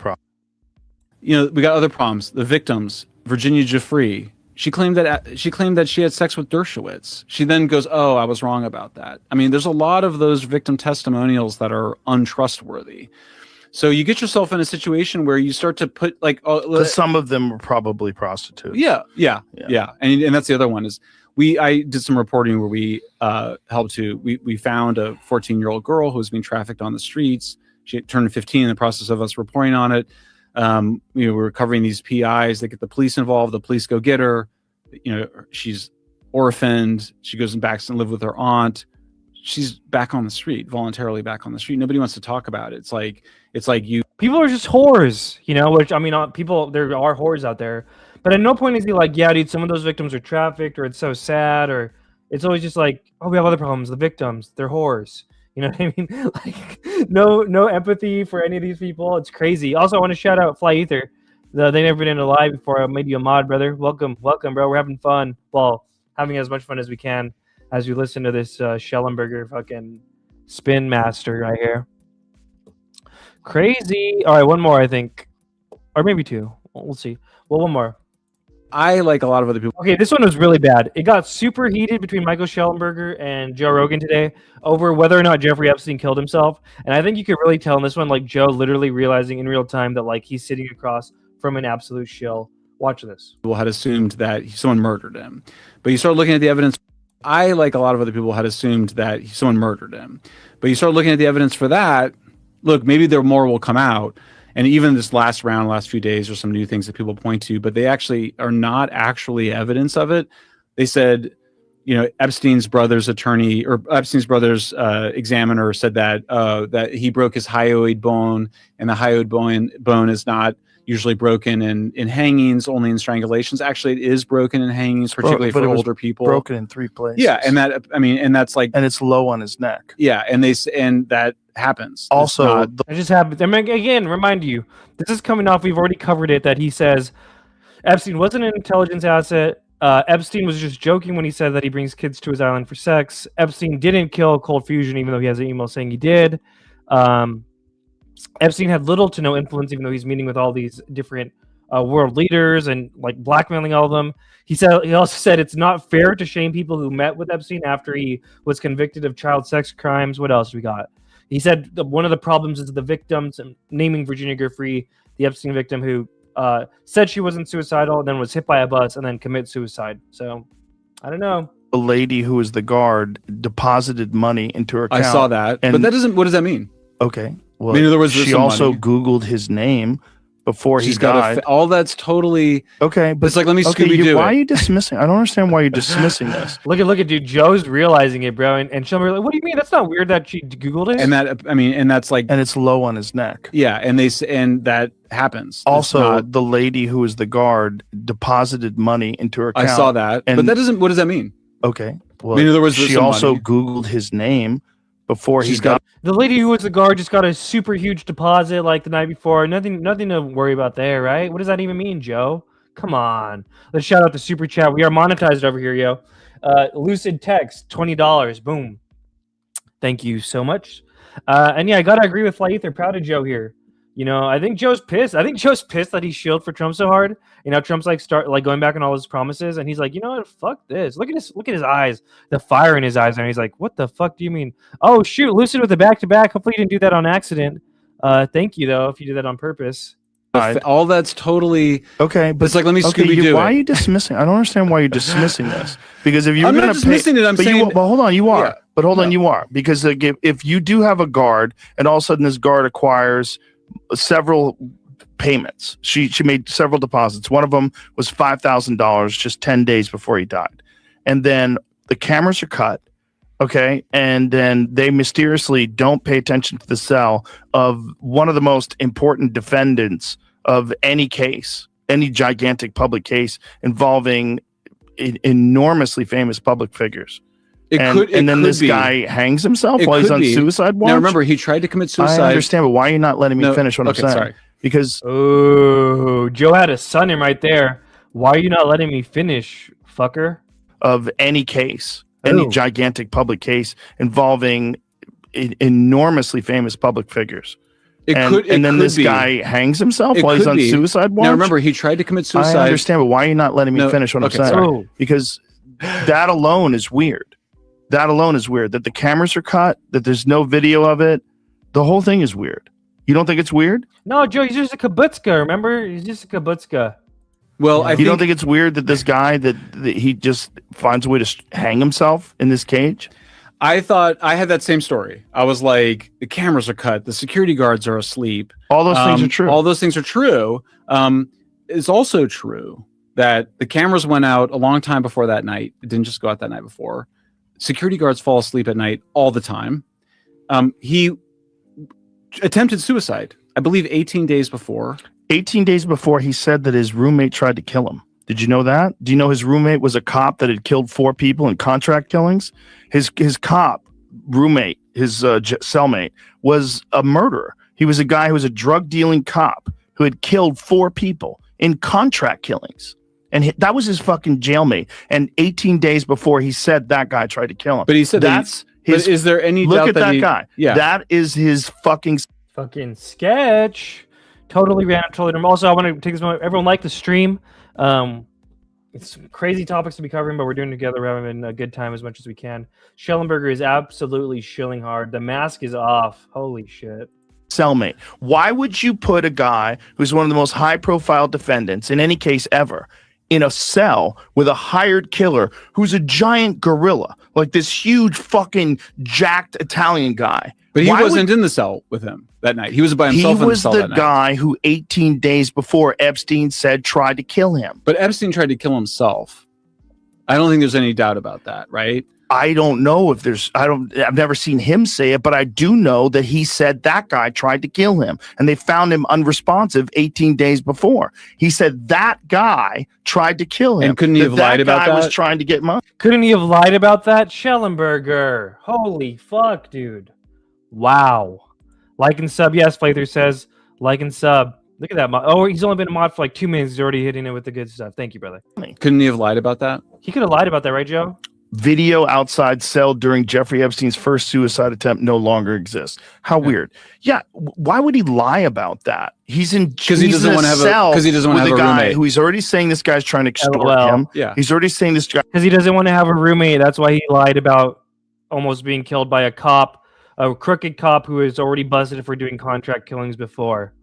[SPEAKER 7] You know, we got other problems. The victims, Virginia Giuffre. She claimed that she had sex with Dershowitz. She then goes, "Oh, I was wrong about that." I mean, there's a lot of those victim testimonials that are untrustworthy. So you get yourself in a situation where you start to put like,
[SPEAKER 6] some of them were probably prostitutes.
[SPEAKER 7] Yeah. And that's the other one is I did some reporting where we we found a 14-year-old girl who was being trafficked on the streets. She turned 15 in the process of us reporting on it. We're covering these PIs. They get the police involved. The police go get her. You know, she's orphaned. She goes back and lives with her aunt. She's back on the street, voluntarily back on the street. Nobody wants to talk about it. It's like
[SPEAKER 1] people are just whores, you know. Which I mean, there are whores out there, but at no point is he like, "Yeah, dude, some of those victims are trafficked," or "It's so sad," or it's always just like, "Oh, we have other problems. The victims, they're whores." You know what I mean? Like, no empathy for any of these people. It's crazy. Also, I want to shout out Fly Ether. They never been in a live before. I made you a mod, brother. Welcome, bro. We're having fun. Well, having as much fun as we can as we listen to this Shellenberger fucking spin master right here. Crazy. All right, one more, I think. Or maybe two. We'll see. Well, one more.
[SPEAKER 7] I, like a lot of other people.
[SPEAKER 1] Okay, this one was really bad. It got super heated between Michael Shellenberger and Joe Rogan today over whether or not Jeffrey Epstein killed himself. And I think you could really tell in this one, like, Joe literally realizing in real time that, like, he's sitting across from an absolute shill. Watch this.
[SPEAKER 7] People had assumed that someone murdered him. But you start looking at the evidence. I, like a lot of other people, had assumed that someone murdered him. But you start looking at the evidence for that. Look, maybe there more will come out. And even this last few days, there's some new things that people point to, but they actually are not actually evidence of it. They said Epstein's brother's attorney or Epstein's brother's examiner said that that he broke his hyoid bone, and the hyoid bone is not usually broken in hangings, only in strangulations. Actually, it is broken in hangings, particularly for older people.
[SPEAKER 6] Broken in 3 places.
[SPEAKER 7] Yeah, and that's like,
[SPEAKER 6] and it's low on his neck.
[SPEAKER 7] Yeah, and that happens.
[SPEAKER 6] Also,
[SPEAKER 1] it just happened. I mean, again, remind you, this is coming off. We've already covered it. That he says Epstein wasn't an intelligence asset. Epstein was just joking when he said that he brings kids to his island for sex. Epstein didn't kill Cold Fusion, even though he has an email saying he did. Epstein had little to no influence, even though he's meeting with all these different world leaders and like blackmailing all of them. He also said it's not fair to shame people who met with Epstein after he was convicted of child sex crimes. What else we got? He said one of the problems is the victims, and naming Virginia Giuffre, the Epstein victim who said she wasn't suicidal and then was hit by a bus and then commit suicide. So I don't know.
[SPEAKER 6] The lady who was the guard deposited money into her account.
[SPEAKER 7] I saw that, but that doesn't. What does that mean?
[SPEAKER 6] Okay. Well,
[SPEAKER 7] in other words,
[SPEAKER 6] she also Googled his name before he died.
[SPEAKER 7] All that's totally
[SPEAKER 6] okay. But
[SPEAKER 7] it's like, let me Scooby-Doo
[SPEAKER 6] why are you dismissing? I don't understand why you're dismissing this.
[SPEAKER 1] Look at dude. Joe's realizing it, bro. And Shillenberger like, what do you mean? That's not weird that she Googled it.
[SPEAKER 7] And that's like,
[SPEAKER 6] and it's low on his neck.
[SPEAKER 7] Yeah, and that happens.
[SPEAKER 6] Also, the lady who was the guard deposited money into her account.
[SPEAKER 7] I saw that, but that doesn't. What does that mean?
[SPEAKER 6] Okay. Well,
[SPEAKER 7] in other words,
[SPEAKER 6] she also Googled his name before he got.
[SPEAKER 1] The lady who was the guard just got a super huge deposit like the night before. Nothing to worry about there, right? What does that even mean, Joe? Come on. Let's shout out the super chat. We are monetized over here, yo. Lucid Text, $20. Boom. Thank you so much. And yeah, I gotta agree with Fly Ether. Proud of Joe here. I think Joe's pissed. I think Joe's pissed that he shielded for Trump so hard. Trump's like going back on all his promises, and he's like, you know what? Fuck this. Look at his eyes, the fire in his eyes, and he's like, what the fuck do you mean? Oh shoot, Lucid with the back-to-back. Hopefully you didn't do that on accident. Thank you though, if you did that on purpose.
[SPEAKER 7] All that's totally
[SPEAKER 6] okay, but
[SPEAKER 7] it's like, let me Scooby-Doo.
[SPEAKER 6] Why are you dismissing? I don't understand why you're dismissing this. Because if you're
[SPEAKER 7] I'm not dismissing it, I'm saying.
[SPEAKER 6] But hold on, you are. Yeah. But hold on, you are, because if you do have a guard, and all of a sudden this guard acquires several payments. She made several deposits. One of them was $5,000 just 10 days before he died. And then the cameras are cut, okay? And then they mysteriously don't pay attention to the cell of one of the most important defendants of any case, any gigantic public case involving enormously famous public figures. And then this guy hangs himself while he's on suicide watch.
[SPEAKER 7] Now remember, he tried to commit suicide.
[SPEAKER 6] I understand, but why are you not letting me finish what I'm saying?
[SPEAKER 7] Sorry.
[SPEAKER 6] Because
[SPEAKER 1] Joe had a son in right there. Why are you not letting me finish, fucker?
[SPEAKER 6] Of any case, any gigantic public case involving enormously famous public figures. And then this guy hangs himself while he's on suicide watch.
[SPEAKER 7] Now remember, he tried to commit suicide.
[SPEAKER 6] I understand, but why are you not letting me finish what I'm saying?
[SPEAKER 7] Sorry.
[SPEAKER 6] Because that alone is weird. That alone is weird. That the cameras are cut, that there's no video of it. The whole thing is weird. You don't think it's weird?
[SPEAKER 1] No, Joe, he's just a kibutzka, remember? He's just a kibutzka.
[SPEAKER 7] Well,
[SPEAKER 6] you don't think it's weird that this guy, that he just finds a way to hang himself in this cage?
[SPEAKER 7] I thought I had that same story. I was like, the cameras are cut, the security guards are asleep.
[SPEAKER 6] All those things are true.
[SPEAKER 7] All those things are true. It's also true that the cameras went out a long time before that night. It didn't just go out that night before. Security guards fall asleep at night all the time. He attempted suicide, I believe 18 days before.
[SPEAKER 6] 18 days before, he said that his roommate tried to kill him. Did you know that? Do you know his roommate was a cop that had killed 4 people in contract killings? His cop roommate, his cellmate, was a murderer. He was a guy who was a drug-dealing cop who had killed 4 people in contract killings. And that was his fucking jailmate. And 18 days before, he said that guy tried to kill him.
[SPEAKER 7] But he said
[SPEAKER 6] that's his.
[SPEAKER 7] But is there any
[SPEAKER 6] look
[SPEAKER 7] doubt
[SPEAKER 6] at that guy?
[SPEAKER 7] Yeah,
[SPEAKER 6] that is his fucking
[SPEAKER 1] sketch. Totally random. Totally normal. Also, I want to take this moment. Everyone like the stream. It's crazy topics to be covering, but we're doing it together. We're having a good time as much as we can. Shellenberger is absolutely shilling hard. The mask is off. Holy shit.
[SPEAKER 6] Cellmate. Why would you put a guy who's one of the most high-profile defendants in any case ever in a cell with a hired killer who's a giant gorilla, like this huge fucking jacked Italian guy?
[SPEAKER 7] But he wasn't in the cell with him that night. He was by himself in the cell that night. He was the
[SPEAKER 6] guy who 18 days before Epstein said tried to kill him.
[SPEAKER 7] But Epstein tried to kill himself. I don't think there's any doubt about that, right?
[SPEAKER 6] I don't know if there's, I've never seen him say it, but I do know that he said that guy tried to kill him and they found him unresponsive 18 days before. He said that guy tried to kill him.
[SPEAKER 7] And couldn't he have lied about
[SPEAKER 6] that? Guy was
[SPEAKER 7] that?
[SPEAKER 6] trying to get money.
[SPEAKER 1] Couldn't he have lied about that? Shellenberger. Holy fuck, dude. Wow. Like and sub. Yes, Playthrough says like and sub. Look at that mod. Oh, he's only been a mod for like 2 minutes. He's already hitting it with the good stuff. Thank you, brother.
[SPEAKER 7] Couldn't he have lied about that?
[SPEAKER 1] He could have lied about that, right, Joe?
[SPEAKER 6] Video outside cell during Jeffrey Epstein's first suicide attempt no longer exists. How weird. Yeah. Why would he lie about that? He's in
[SPEAKER 7] Because he doesn't want to have
[SPEAKER 6] cell
[SPEAKER 7] because he doesn't want to have a
[SPEAKER 6] guy
[SPEAKER 7] roommate.
[SPEAKER 6] who he's already saying this guy's trying to extort him.
[SPEAKER 7] Yeah.
[SPEAKER 6] He's already saying this guy.
[SPEAKER 1] Because he doesn't want to have a roommate. That's why he lied about almost being killed by a cop, a crooked cop who is already busted for doing contract killings before.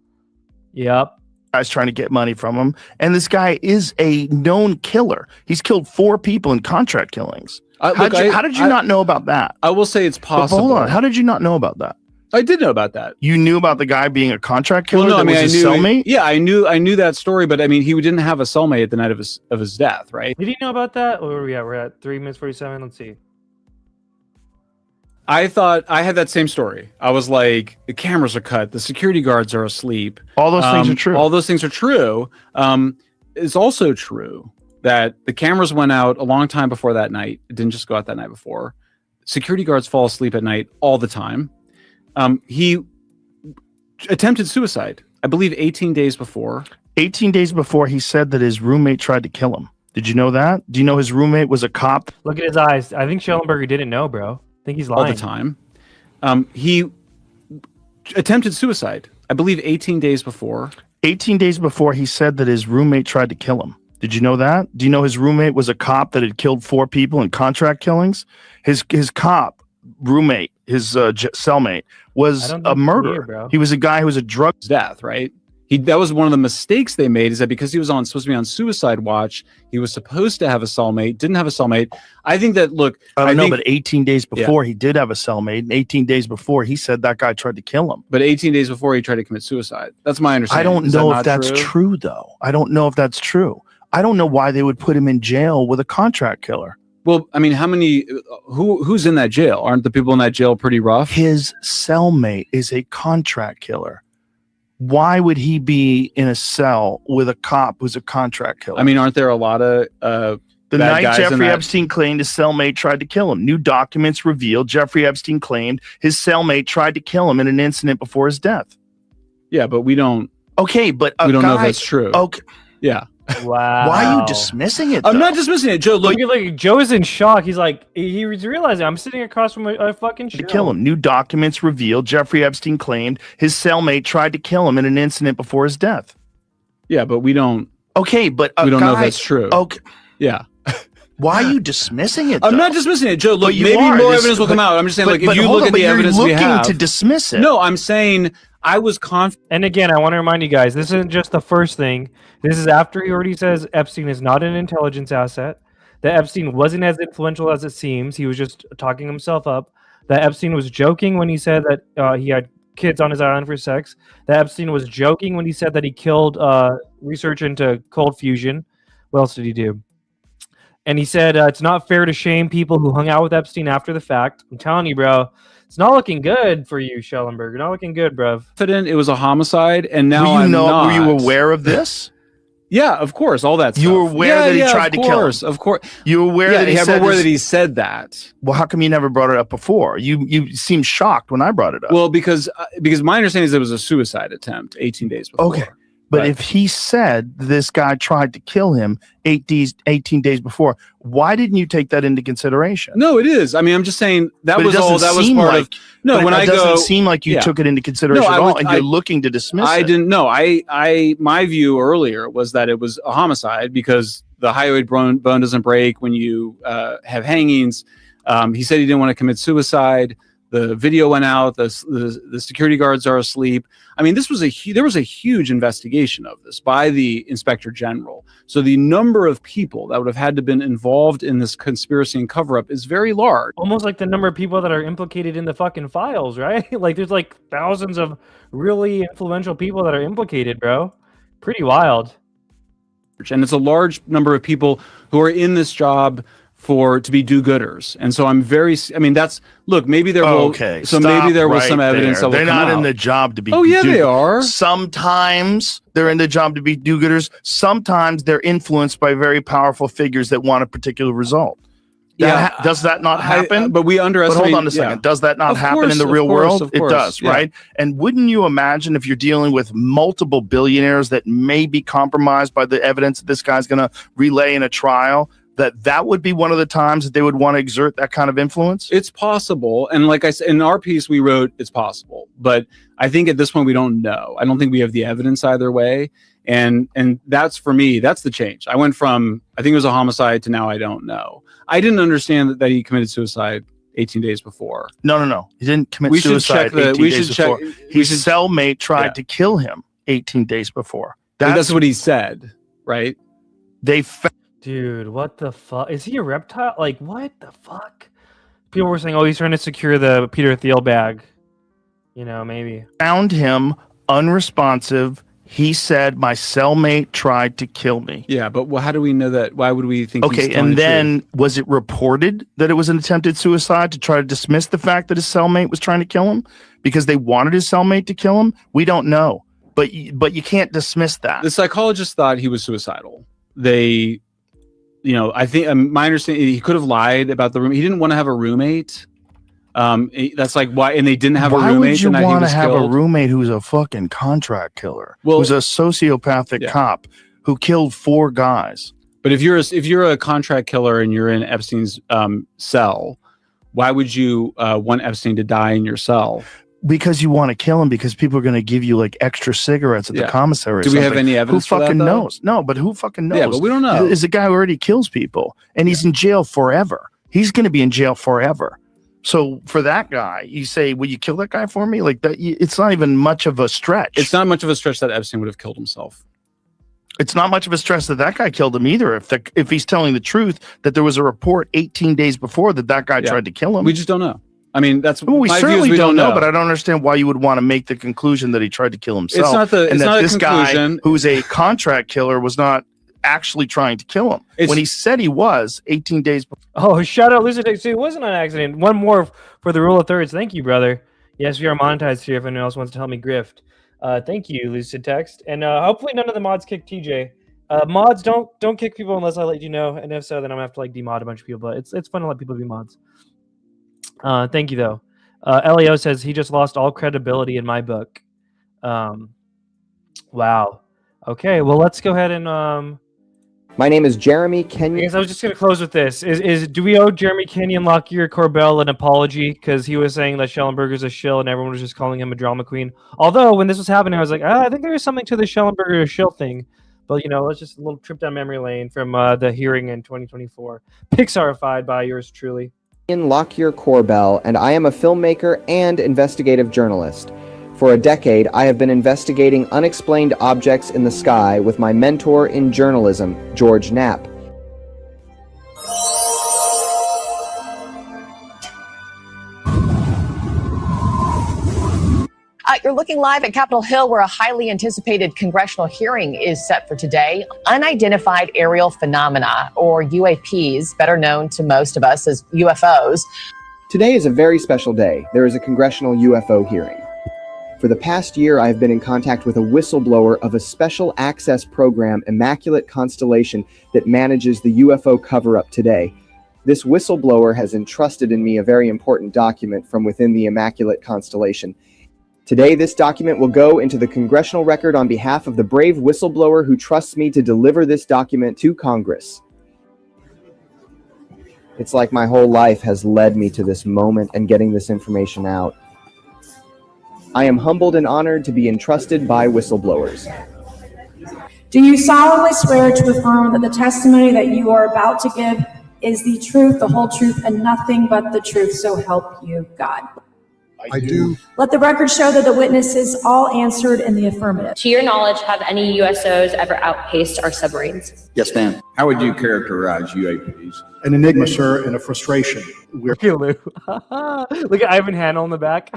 [SPEAKER 1] Yep.
[SPEAKER 6] Guy's trying to get money from him, and this guy is a known killer. He's killed 4 people in contract killings. How did you not know about that?
[SPEAKER 7] I will say it's possible.
[SPEAKER 6] But hold on, how did you not know about that?
[SPEAKER 7] I did know about that.
[SPEAKER 6] You knew about the guy being a contract killer.
[SPEAKER 7] Well, no, I mean,
[SPEAKER 6] was
[SPEAKER 7] I
[SPEAKER 6] his
[SPEAKER 7] knew.
[SPEAKER 6] cellmate.
[SPEAKER 7] Yeah, I knew that story, but I mean, he didn't have a cellmate at the night of his death, right?
[SPEAKER 1] Did he know about that? Or yeah, we're at 3 minutes 47. Let's see.
[SPEAKER 7] I thought I had that same story. I was like, the cameras are cut, the security guards are asleep.
[SPEAKER 6] All those things are true.
[SPEAKER 7] All those things are true. It's also true that the cameras went out a long time before that night. It didn't just go out that night before. Security guards fall asleep at night all the time. He attempted suicide, I believe 18 days before.
[SPEAKER 6] 18 days before, he said that his roommate tried to kill him. Did you know that? Do you know his roommate was a cop?
[SPEAKER 1] Look at his eyes. I think Shellenberger didn't know, bro. I think he's lying.
[SPEAKER 7] All the time. He attempted suicide, I believe 18 days before.
[SPEAKER 6] 18 days before, he said that his roommate tried to kill him. Did you know that? Do you know his roommate was a cop that had killed 4 people in contract killings? His cop roommate, his cellmate, was a murderer. He was a guy who was a drug
[SPEAKER 7] death, right? That was one of the mistakes they made, is that because he was supposed to be on suicide watch, he was supposed to have a cellmate, didn't have a cellmate. I think that, look,
[SPEAKER 6] I don't know, but 18 days before he did have a cellmate, and 18 days before he said that guy tried to kill him.
[SPEAKER 7] But 18 days before he tried to commit suicide. That's my understanding.
[SPEAKER 6] I don't know if that's true, though. I don't know if that's true. I don't know why they would put him in jail with a contract killer.
[SPEAKER 7] Well, I mean, how many, who's in that jail? Aren't the people in that jail pretty rough?
[SPEAKER 6] His cellmate is a contract killer. Why would he be in a cell with a cop who's a contract killer?
[SPEAKER 7] I mean, aren't there a lot of
[SPEAKER 6] the night Jeffrey Epstein claimed his cellmate tried to kill him. New documents reveal Jeffrey Epstein claimed his cellmate tried to kill him in an incident before his death.
[SPEAKER 7] Yeah, but we don't.
[SPEAKER 6] Okay, but
[SPEAKER 7] we don't know if that's true.
[SPEAKER 6] Okay.
[SPEAKER 7] Yeah.
[SPEAKER 1] Wow.
[SPEAKER 6] Why are you dismissing it, though?
[SPEAKER 7] I'm not dismissing it, Joe. Look,
[SPEAKER 1] Joe is in shock. He's like, he was realizing I'm sitting across from a fucking show.
[SPEAKER 6] To kill him. New documents reveal Jeffrey Epstein claimed his cellmate tried to kill him in an incident before his death.
[SPEAKER 7] Yeah, but we don't.
[SPEAKER 6] Okay, but
[SPEAKER 7] we don't know if that's true.
[SPEAKER 6] Okay.
[SPEAKER 7] Yeah.
[SPEAKER 6] Why are you dismissing it, though?
[SPEAKER 7] I'm not dismissing it, Joe. Look, maybe more evidence will come out. I'm just saying, like, if you look at the evidence we have.
[SPEAKER 6] You're looking to dismiss it.
[SPEAKER 7] No, I'm saying I was confident.
[SPEAKER 1] And again, I want to remind you guys, this isn't just the first thing. This is after he already says Epstein is not an intelligence asset, that Epstein wasn't as influential as it seems. He was just talking himself up. That Epstein was joking when he said that he had kids on his island for sex. That Epstein was joking when he said that he killed research into cold fusion. What else did he do? And he said it's not fair to shame people who hung out with Epstein after the fact. I'm telling you, bro. It's not looking good for you, Shellenberger. Not looking good, bruv.
[SPEAKER 7] It was a homicide, and now I'm not.
[SPEAKER 6] Were you aware of this?
[SPEAKER 7] Yeah, of course, all that stuff.
[SPEAKER 6] You were aware that he tried to kill him?
[SPEAKER 7] Of course.
[SPEAKER 6] You were aware that
[SPEAKER 7] he said that.
[SPEAKER 6] Well, how come you never brought it up before? You seemed shocked when I brought it up.
[SPEAKER 7] Well, because my understanding is it was a suicide attempt 18 days before.
[SPEAKER 6] Okay. But if he said this guy tried to kill him 18 days before, why didn't you take that into consideration?
[SPEAKER 7] No, it is. I mean, I'm just saying that was all. That was part of. No, when I go, it doesn't
[SPEAKER 6] seem like you took it into consideration at all, and you're looking to dismiss it.
[SPEAKER 7] I didn't know. My view earlier was that it was a homicide because the hyoid bone doesn't break when you have hangings. He said he didn't want to commit suicide. The video went out. The security guards are asleep. I mean, there was a huge investigation of this by the Inspector General. So the number of people that would have had to been involved in this conspiracy and cover-up is very large.
[SPEAKER 1] Almost like the number of people that are implicated in the fucking files, right? Like there's like thousands of really influential people that are implicated, bro. Pretty wild.
[SPEAKER 7] and it's a large number of people who are in this job to be do-gooders. And so maybe there will.
[SPEAKER 6] Okay,
[SPEAKER 7] so maybe there was some evidence that
[SPEAKER 6] they're
[SPEAKER 7] will
[SPEAKER 6] not
[SPEAKER 7] come
[SPEAKER 6] in
[SPEAKER 7] out.
[SPEAKER 6] the job to be.
[SPEAKER 7] Oh yeah, they are.
[SPEAKER 6] Sometimes they're in the job to be do-gooders. Sometimes they're influenced by very powerful figures that want a particular result. Does that not happen?
[SPEAKER 7] But we underestimate.
[SPEAKER 6] But hold on a second. Does that not happen in the real world? It does, right? And wouldn't you imagine if you're dealing with multiple billionaires that may be compromised by the evidence that this guy's going to relay in a trial, that would be one of the times that they would want to exert that kind of influence?
[SPEAKER 7] It's possible. And like I said, in our piece, we wrote it's possible. But I think at this point, we don't know. I don't think we have the evidence either way. And that's, for me, that's the change. I went from, I think it was a homicide, to now I don't know. I didn't understand that he committed suicide 18 days before.
[SPEAKER 6] No. He didn't commit suicide 18 days before. His cellmate tried to kill him 18 days before.
[SPEAKER 7] That's what he said, right?
[SPEAKER 1] Dude, what the fuck? Is he a reptile? Like, what the fuck? People were saying, oh, he's trying to secure the Peter Thiel bag. You know, maybe.
[SPEAKER 6] Found him unresponsive. He said, my cellmate tried to kill me.
[SPEAKER 7] Yeah, but how do we know that? Why would we think he's
[SPEAKER 6] okay, and then was it reported that it was an attempted suicide to try to dismiss the fact that his cellmate was trying to kill him? Because they wanted his cellmate to kill him? We don't know. But you can't dismiss that.
[SPEAKER 7] The psychologist thought he was suicidal. I think my understanding, he could have lied about the room. He didn't want to have a roommate. That's like why, and they didn't have a roommate.
[SPEAKER 6] Why would you want to have a roommate who's a fucking contract killer? Who's a sociopathic cop who killed 4 guys?
[SPEAKER 7] But if you're a contract killer and you're in Epstein's cell, why would you want Epstein to die in your cell?
[SPEAKER 6] Because you want to kill him, because people are going to give you like extra cigarettes at the commissary.
[SPEAKER 7] Do we have any evidence?
[SPEAKER 6] Who fucking knows? No, but who fucking knows?
[SPEAKER 7] Yeah, but we don't know.
[SPEAKER 6] Is a guy who already kills people, and he's in jail forever. He's going to be in jail forever. So for that guy, you say, will you kill that guy for me? Like that, it's not even much of a stretch.
[SPEAKER 7] It's not much of a stretch that Epstein would have killed himself.
[SPEAKER 6] It's not much of a stretch that guy killed him either. If he's telling the truth, that there was a report 18 days before that guy tried to kill him.
[SPEAKER 7] We just don't know. I mean,
[SPEAKER 6] we certainly don't know, but I don't understand why you would want to make the conclusion that he tried to kill himself.
[SPEAKER 7] It's not
[SPEAKER 6] this guy who's a contract killer was not actually trying to kill him when he said he was 18 days before.
[SPEAKER 1] Oh, shout out Lucid Text. It wasn't an accident. One more for the rule of thirds. Thank you, brother. Yes, we are monetized here if anyone else wants to help me grift. Thank you, Lucid Text. And hopefully none of the mods kick TJ. Mods don't kick people unless I let you know. And if so, then I'm gonna have to like demod a bunch of people. But it's fun to let people be mods. Thank you though. Leo says he just lost all credibility in my book. Wow. Okay, well let's go ahead and
[SPEAKER 9] My name is Jeremy Kenyon.
[SPEAKER 1] I guess I was just gonna close with this. Do we owe Jeremy Kenyon, Lockyer, Corbell an apology because he was saying that Shellenberger's a shill and everyone was just calling him a drama queen? Although when this was happening, I was like, I think there is something to the Shellenberger shill thing. But let's just a little trip down memory lane from the hearing in 2024. Pixarified by yours truly.
[SPEAKER 9] Lockyer Corbell, and I am a filmmaker and investigative journalist. For a decade, I have been investigating unexplained objects in the sky with my mentor in journalism, George Knapp.
[SPEAKER 10] You're looking live at Capitol Hill, where a highly anticipated congressional hearing is set for today. Unidentified aerial phenomena, or UAPs, better known to most of us as UFOs.
[SPEAKER 9] Today is a very special day. There is a congressional UFO hearing. For the past year, I have been in contact with a whistleblower of a special access program, Immaculate Constellation, that manages the UFO cover-up today. This whistleblower has entrusted in me a very important document from within the Immaculate Constellation. Today, this document will go into the congressional record on behalf of the brave whistleblower who trusts me to deliver this document to Congress. It's like my whole life has led me to this moment and getting this information out. I am humbled and honored to be entrusted by whistleblowers.
[SPEAKER 11] Do you solemnly swear to affirm that the testimony that you are about to give is the truth, the whole truth, and nothing but the truth, so help you God?
[SPEAKER 12] I do.
[SPEAKER 11] Let the record show that the witnesses all answered in the affirmative.
[SPEAKER 13] To your knowledge, have any USOs ever outpaced our submarines?
[SPEAKER 12] Yes, ma'am.
[SPEAKER 14] How would you characterize UAPs?
[SPEAKER 12] An enigma, sir, and a frustration. We're
[SPEAKER 1] Look at Ivan Hanel in the back.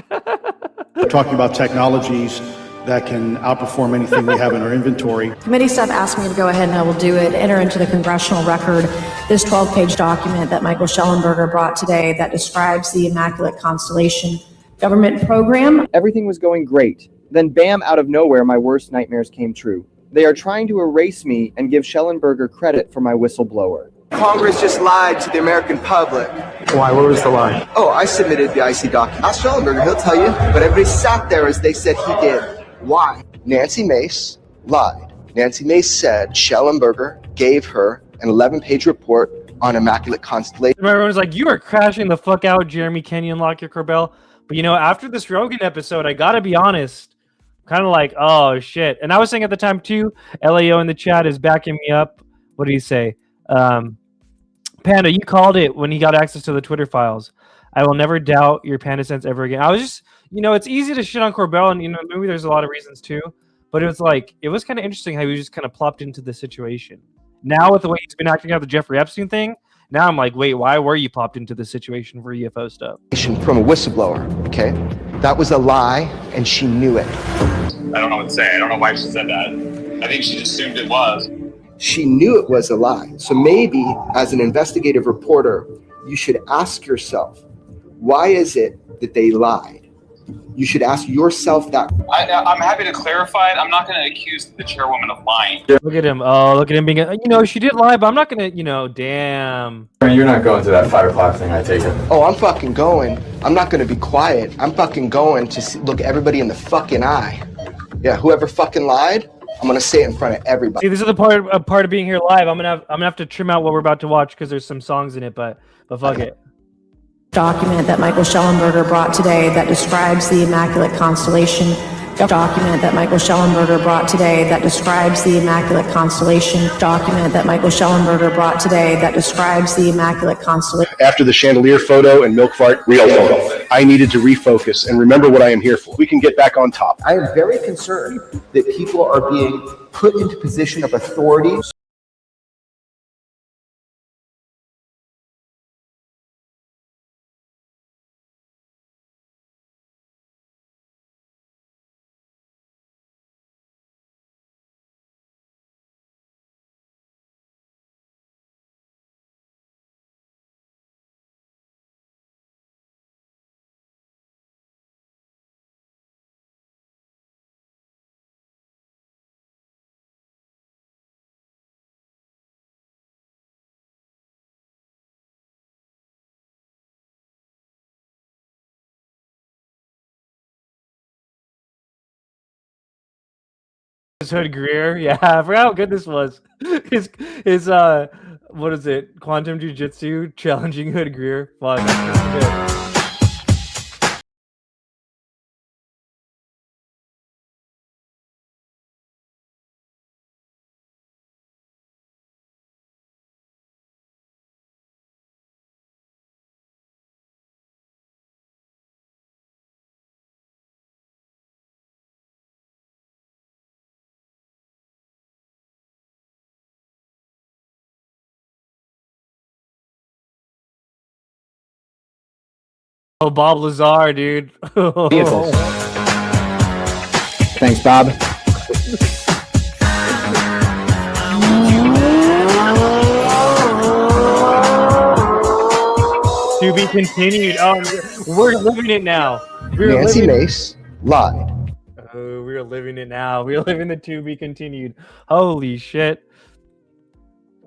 [SPEAKER 12] talking about technologies that can outperform anything we have in our inventory.
[SPEAKER 11] Committee staff asked me to go ahead and I will do it, enter into the congressional record this 12-page document that Michael Shellenberger brought today that describes the Immaculate Constellation government program.
[SPEAKER 9] Everything was going great. Then bam, out of nowhere, my worst nightmares came true. They are trying to erase me and give Shellenberger credit for my whistleblower.
[SPEAKER 15] Congress just lied to the American public.
[SPEAKER 12] Why? What was the lie?
[SPEAKER 15] Oh, I submitted the IC document. Ask Shellenberger, he'll tell you. But everybody sat there as they said he did. Why? Nancy Mace lied. Nancy Mace said Shellenberger gave her an 11-page report on Immaculate Constellation.
[SPEAKER 1] Everyone's like, you are crashing the fuck out, Jeremy Kenyon, Lockyer Corbell. But you know, after this Rogan episode, I gotta be honest, kind of like, oh shit. And I was saying at the time too, LAO in the chat is backing me up. What do you say? Panda, you called it when he got access to the Twitter files. I will never doubt your Panda sense ever again. I was just, you know, it's easy to shit on Corbell, and you know, maybe there's a lot of reasons too. But it was like, it was kind of interesting how he just kind of plopped into the situation. Now with the way he's been acting out the Jeffrey Epstein thing, now I'm like, wait, why were you plopped into this situation for UFO stuff?
[SPEAKER 15] From a whistleblower, okay? That was a lie, and she knew it.
[SPEAKER 16] I don't know what to say. I don't know why she said that. I think she just assumed it was.
[SPEAKER 15] She knew it was a lie. So maybe, as an investigative reporter, you should ask yourself, why is it that they lied? You should ask yourself that.
[SPEAKER 16] I'm happy to clarify it. I'm not going to accuse the chairwoman of lying.
[SPEAKER 1] Look at him. Oh, look at him being, you know, she did lie, but I'm not going to, you know, damn.
[SPEAKER 17] You're not going to that 5 o'clock thing, I take it.
[SPEAKER 15] Oh, I'm fucking going. I'm not going to be quiet. I'm fucking going to look everybody in the fucking eye. Yeah, whoever fucking lied, I'm going to say it in front of everybody.
[SPEAKER 1] See, this is a part of being here live. I'm gonna have to trim out what we're about to watch because there's some songs in it, but fuck it.
[SPEAKER 11] Document that Michael Shellenberger brought today that describes the Immaculate Constellation. Document that Michael Shellenberger brought today that describes the Immaculate Constellation. Document that Michael Shellenberger brought today that describes the Immaculate Constellation.
[SPEAKER 12] After the chandelier photo and milk fart real photo, I needed to refocus and remember what I am here for. We can get back on top.
[SPEAKER 15] I am very concerned that people are being put into position of authority.
[SPEAKER 1] Hood Greer, yeah, I forgot how good this was. His what is it? Quantum Jiu-Jitsu challenging Hood Greer. Fuck, that's good. Oh, Bob Lazar, dude.
[SPEAKER 9] Thanks, Bob.
[SPEAKER 1] To be continued. Oh, we're living it now.
[SPEAKER 15] Nancy Mace lied.
[SPEAKER 1] Oh, we're living it now. We're living the to be continued. Holy shit.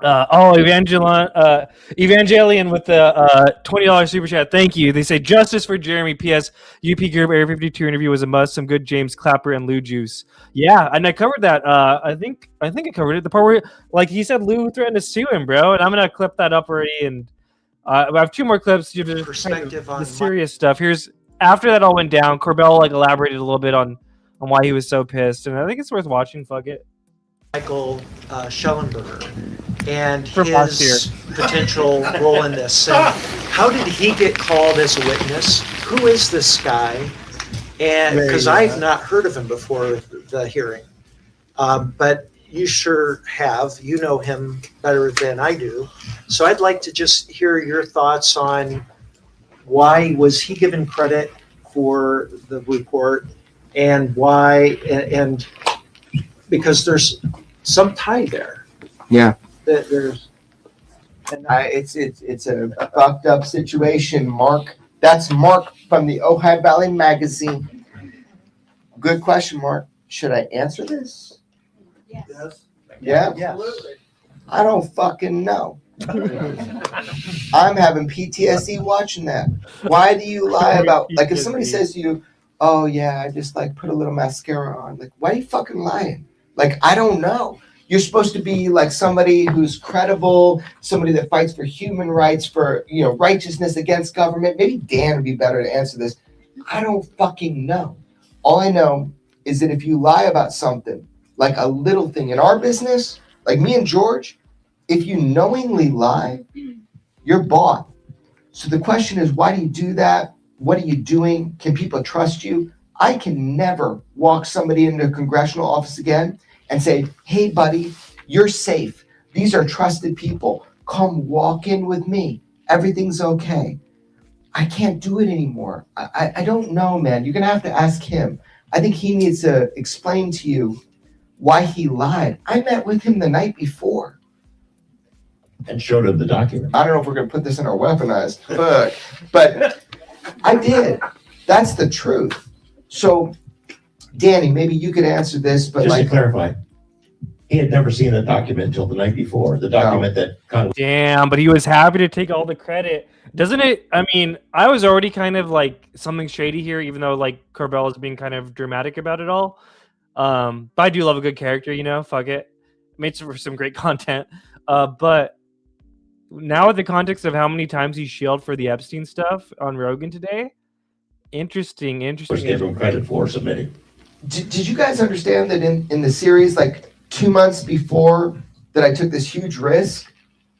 [SPEAKER 1] Evangelion with the $20 super chat. Thank you. They say justice for Jeremy. P.S. UP Group Area 52 interview was a must. Some good James Clapper and Lou juice. Yeah, and I covered that. I think I covered it. The part where, like, he said Lou threatened to sue him, bro. And I'm gonna clip that up already. And I have 2 more clips to the perspective on the serious stuff. Here's after that all went down. Corbell like elaborated a little bit on why he was so pissed, and I think it's worth watching. Fuck it.
[SPEAKER 18] Michael Shellenberger and his potential role in this. And how did he get called as a witness? Who is this guy? And because I've not heard of him before the hearing, but you sure have. You know him better than I do. So I'd like to just hear your thoughts on why was he given credit for the report, and why, and because there's some tie there.
[SPEAKER 9] Yeah.
[SPEAKER 18] There's,
[SPEAKER 15] It's a fucked up situation, Mark. That's Mark from the Ojai Valley Magazine. Good question, Mark. Should I answer this?
[SPEAKER 18] Yes.
[SPEAKER 15] Yeah?
[SPEAKER 18] Yes.
[SPEAKER 15] I don't fucking know. I'm having PTSD watching that. Why do you lie about, like, if somebody says to you, oh yeah, I just like put a little mascara on, like, why are you fucking lying? Like, I don't know. You're supposed to be like somebody who's credible, somebody that fights for human rights, for, you know, righteousness against government. Maybe Dan would be better to answer this. I don't fucking know. All I know is that if you lie about something, like a little thing in our business, like me and George, if you knowingly lie, you're bought. So the question is, why do you do that? What are you doing? Can people trust you? I can never walk somebody into a congressional office again and say, hey, buddy, you're safe. These are trusted people. Come walk in with me. Everything's okay. I can't do it anymore. I don't know, man. You're going to have to ask him. I think he needs to explain to you why he lied. I met with him the night before.
[SPEAKER 19] And showed him the document.
[SPEAKER 15] I don't know if we're going to put this in our weaponized book, but I did. That's the truth. So, Danny, maybe you could answer this, but
[SPEAKER 19] just to clarify, he had never seen the document until the night before. The document that kind of.
[SPEAKER 1] Damn, but he was happy to take all the credit. Doesn't it? I mean, I was already kind of like something shady here, even though like Corbell is being kind of dramatic about it all. But I do love a good character, you know. Fuck it, made some great content. But now with the context of how many times he shielded for the Epstein stuff on Rogan today, interesting.
[SPEAKER 19] Gave him credit for submitting.
[SPEAKER 15] Did you guys understand that in the series, like 2 months before that, I took this huge risk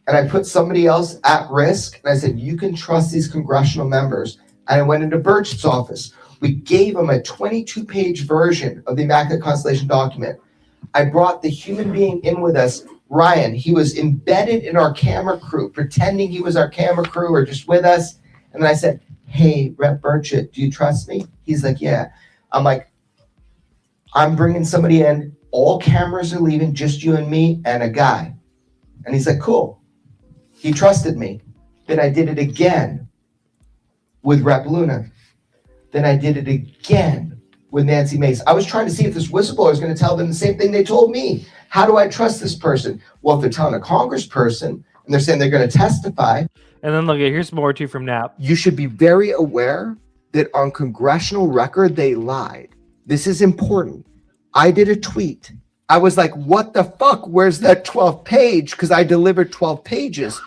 [SPEAKER 15] and I put somebody else at risk, and I said, you can trust these congressional members. And I went into Burchett's office. We gave him a 22-page version of the Immaculate Constellation document. I brought the human being in with us, Ryan. He was embedded in our camera crew, pretending he was our camera crew or just with us. And then I said, hey, Rep Burchett, do you trust me? He's like, yeah. I'm like, I'm bringing somebody in. All cameras are leaving, just you and me and a guy. And he's like, cool. He trusted me. Then I did it again with Rep Luna. Then I did it again with Nancy Mace. I was trying to see if this whistleblower is going to tell them the same thing they told me. How do I trust this person? Well, if they're telling a congressperson and they're saying they're going to testify.
[SPEAKER 1] And then look, here's more too from Knapp.
[SPEAKER 15] You should be very aware that on congressional record, they lied. This is important. I did a tweet. I was like, what the fuck? Where's that 12th page? Because I delivered 12 pages.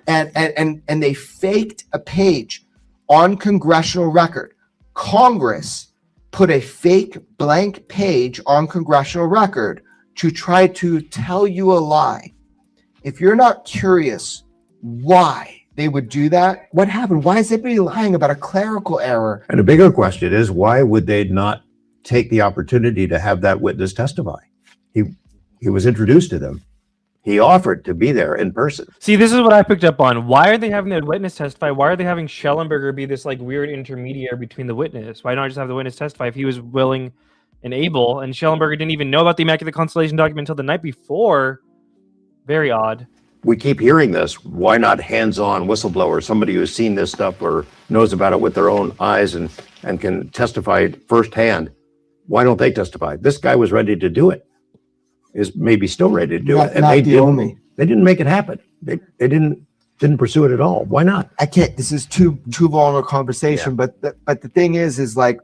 [SPEAKER 15] And they faked a page on congressional record. Congress put a fake blank page on congressional record to try to tell you a lie. If you're not curious why they would do that, what happened? Why is everybody lying about a clerical error?
[SPEAKER 20] And a bigger question is, why would they not take the opportunity to have that witness testify? He was introduced to them. He offered to be there in person.
[SPEAKER 1] See, this is what I picked up on. Why are they having the witness testify? Why are they having Shellenberger be this like weird intermediary between the witness? Why not just have the witness testify if he was willing and able? And Shellenberger didn't even know about the Immaculate Constellation document until the night before. Very odd.
[SPEAKER 20] We keep hearing this. Why not hands-on whistleblower, somebody who's seen this stuff or knows about it with their own eyes and can testify firsthand? Why don't they testify? This guy was ready to do it. Is maybe still ready to do it. And they didn't make it happen. They didn't pursue it at all. Why not?
[SPEAKER 15] I can't. This is too long a conversation. Yeah. But the thing is like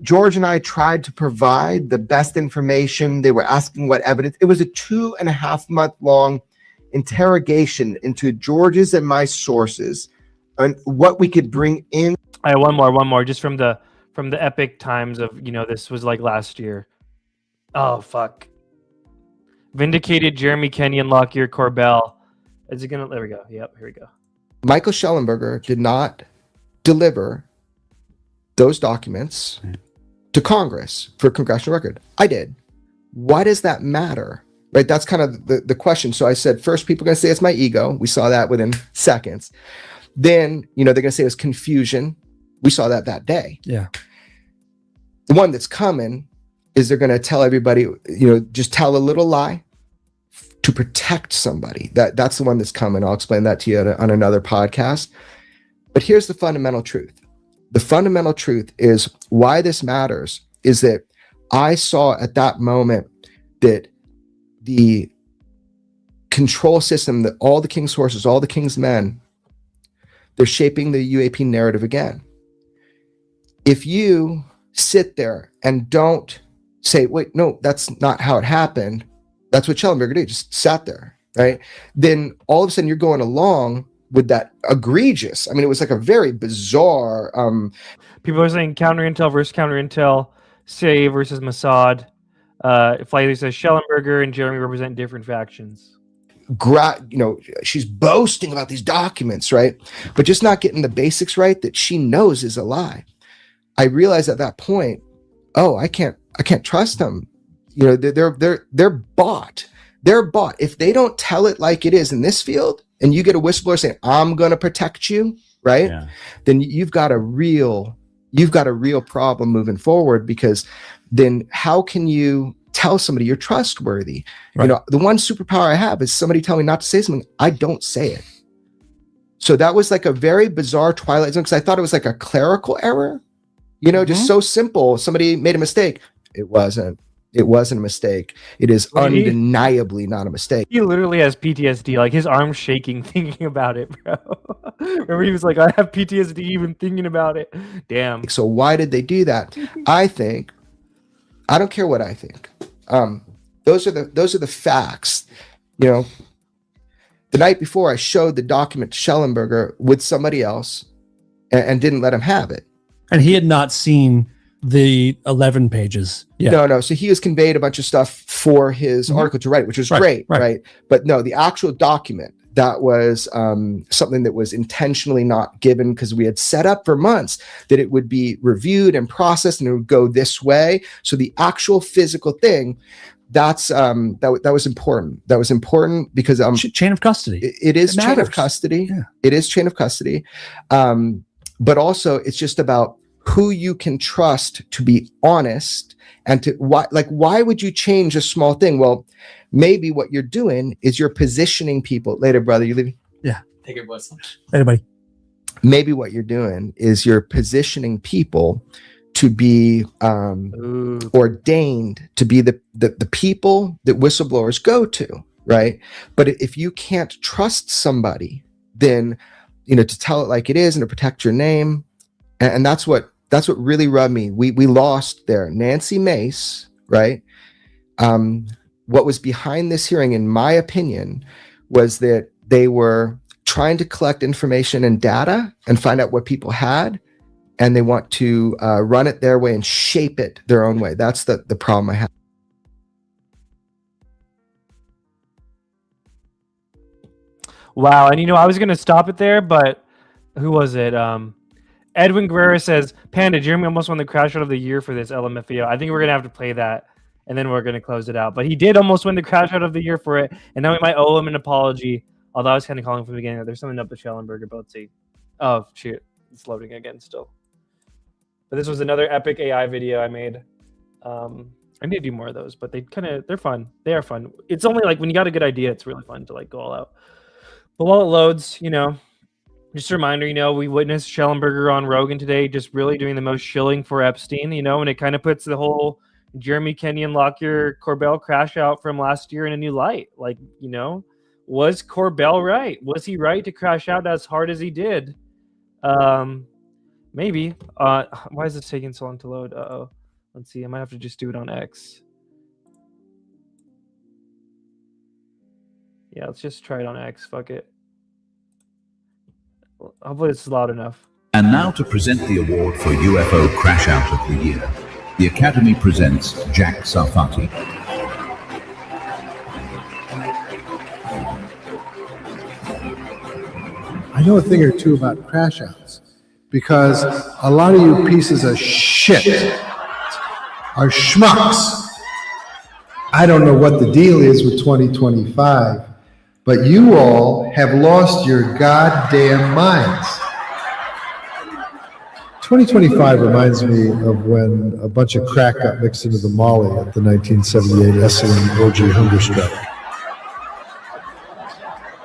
[SPEAKER 15] George and I tried to provide the best information. They were asking what evidence. It was a 2.5 month long interrogation into George's and my sources and what we could bring in.
[SPEAKER 1] I one more just from the epic times of, you know, this was like last year. Oh fuck. Vindicated Jeremy Kenyon, Lockyer, Corbell. Is it gonna? There we go. Yep, here we go.
[SPEAKER 15] Michael Shellenberger did not deliver those documents to Congress for congressional record. I did. Why does that matter? Right? That's kind of the question. So I said, first, people are going to say it's my ego. We saw that within seconds. Then, you know, they're going to say it was confusion. We saw that day.
[SPEAKER 5] Yeah.
[SPEAKER 9] The one that's coming is they're going to tell everybody, just tell a little lie to protect somebody. That's the one that's coming. I'll explain that to you on another podcast. But here's the fundamental truth. The fundamental truth is why this matters is that I saw at that moment that the control system, that all the king's horses, all the king's men, they're shaping the UAP narrative again. If you sit there and don't say, wait, no, that's not how it happened. That's what Shellenberger did, just sat there, right? Then all of a sudden you're going along with that egregious. I mean, it was like a very bizarre.
[SPEAKER 1] People are saying counter intel versus counter intel, CIA versus Mossad. Flighty says Shellenberger and Jeremy represent different factions.
[SPEAKER 9] She's boasting about these documents, right? But just not getting the basics right that she knows is a lie. I realized at that point, I can't trust them. They're bought. They're bought. If they don't tell it like it is in this field, and you get a whistleblower saying, "I'm going to protect you," right? Yeah. Then you've got a real problem moving forward, because then how can you tell somebody you're trustworthy? Right. The one superpower I have is somebody tell me not to say something, I don't say it. So that was like a very bizarre Twilight Zone, because I thought it was like a clerical error, just so simple. Somebody made a mistake. It wasn't a mistake. It is undeniably not a mistake.
[SPEAKER 1] He literally has PTSD, like his arm's shaking thinking about it, bro. Remember, he was like, I have PTSD even thinking about it. Damn.
[SPEAKER 9] So why did they do that? I don't care what I think. Those are the facts. The night before, I showed the document to Shellenberger with somebody else and didn't let him have it.
[SPEAKER 21] And he had not seen the 11 pages. Yeah.
[SPEAKER 9] No. So he has conveyed a bunch of stuff for his article to write, which was great, right? But no, the actual document, that was something that was intentionally not given, because we had set up for months that it would be reviewed and processed and it would go this way. So the actual physical thing, that was important. That was important because
[SPEAKER 21] chain of custody.
[SPEAKER 9] It is chain of custody. Yeah. It is chain of custody. But also it's just about who you can trust to be honest, and to why would you change a small thing? Well, maybe what you're doing is you're positioning people. Later, brother, you leaving?
[SPEAKER 21] Yeah.
[SPEAKER 22] Take your voice.
[SPEAKER 21] Later, buddy.
[SPEAKER 9] Maybe what you're doing is you're positioning people to be ordained to be the people that whistleblowers go to, right? But if you can't trust somebody, then to tell it like it is and to protect your name, and that's what really rubbed me. We lost there. Nancy Mace, right? What was behind this hearing, in my opinion, was that they were trying to collect information and data and find out what people had, and they want to run it their way and shape it their own way. That's the problem I have.
[SPEAKER 1] Wow. And I was going to stop it there, but who was it? Edwin Guerrero says, Panda, Jeremy almost won the Crashout of the Year for this LMFAO. I think we're going to have to play that, and then we're going to close it out. But he did almost win the Crashout of the Year for it, and now we might owe him an apology, although I was kind of calling from the beginning that there's something up with Shellenberger, but let's see. Oh, shoot. It's loading again still. But this was another epic AI video I made. I need to do more of those, but they're fun. They are fun. It's only like when you got a good idea, it's really fun to go all out. But while it loads, just a reminder, we witnessed Shellenberger on Rogan today, just really doing the most shilling for Epstein, and it kind of puts the whole Jeremy Kenyon, Lockyer, Corbell crash out from last year in a new light. Was Corbell right? Was he right to crash out as hard as he did? Maybe. Why is this taking so long to load? Uh-oh. Let's see. I might have to just do it on X. Yeah, let's just try it on X. Fuck it. Hopefully it's loud enough.
[SPEAKER 23] And now to present the award for UFO Crashout of the Year, the Academy presents Jack Sarfati.
[SPEAKER 24] I know a thing or two about crashouts, because a lot of you pieces of shit are schmucks. I don't know what the deal is with 2025, but you all have lost your goddamn minds. 2025 reminds me of when a bunch of crack got mixed into the Molly at the 1978 Esselen orgy hunger strike.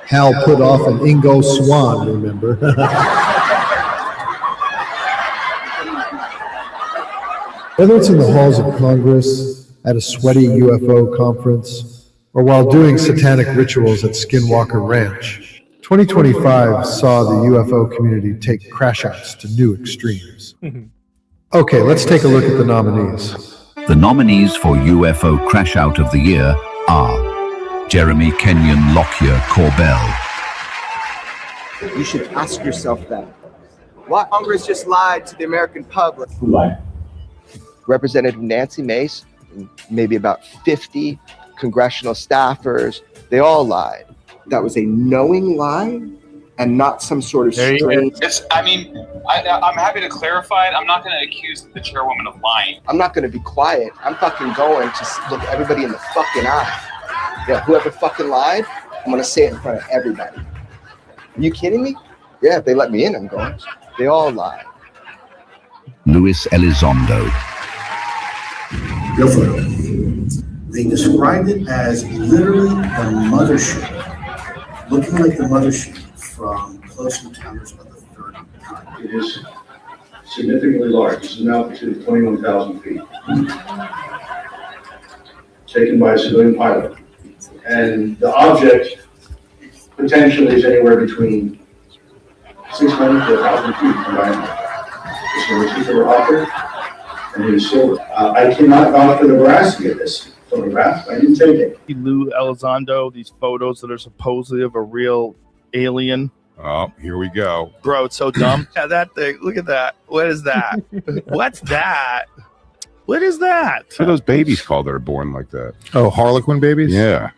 [SPEAKER 24] Hal put off an Ingo Swan, remember? Whether it's in the halls of Congress, at a sweaty UFO conference, or while doing satanic rituals at Skinwalker Ranch, 2025 saw the UFO community take Crashouts to new extremes. Okay, let's take a look at the nominees.
[SPEAKER 23] The nominees for UFO Crashout of the Year are Jeremy Kenyon Lockyer Corbell,
[SPEAKER 15] You should ask yourself that. Why Congress just lied to the American public?
[SPEAKER 19] Who lied?
[SPEAKER 15] Representative Nancy Mace, and maybe about 50 congressional staffers, they all lied. That was a knowing lie and not some sort of strange.
[SPEAKER 16] I'm happy to clarify it. I'm not going to accuse the chairwoman of lying.
[SPEAKER 15] I'm not going to be quiet. I'm fucking going to look everybody in the fucking eye. Yeah, whoever fucking lied, I'm going to say it in front of everybody. Are you kidding me? Yeah, if they let me in, I'm going. They all lied.
[SPEAKER 23] Luis Elizondo,
[SPEAKER 2] Your photo. They described it as literally the mothership, looking like the mothership from Close Encounters of the Third Kind.
[SPEAKER 12] It is significantly large. It's an altitude of 21,000 feet. Taken by a civilian pilot. And the object potentially is anywhere between 600 to 1,000 feet from diameter. It's a particular object, and it is silver. I cannot vouch for the veracity of this photograph. I didn't take it.
[SPEAKER 6] Lou Elizondo, these photos that are supposedly of a real alien.
[SPEAKER 3] Oh, here we go.
[SPEAKER 6] Bro, it's so dumb. Yeah, that thing. Look at that. What is that? What's that? What is that?
[SPEAKER 3] What are those babies called that are born like that?
[SPEAKER 24] Oh, Harlequin babies?
[SPEAKER 3] Yeah.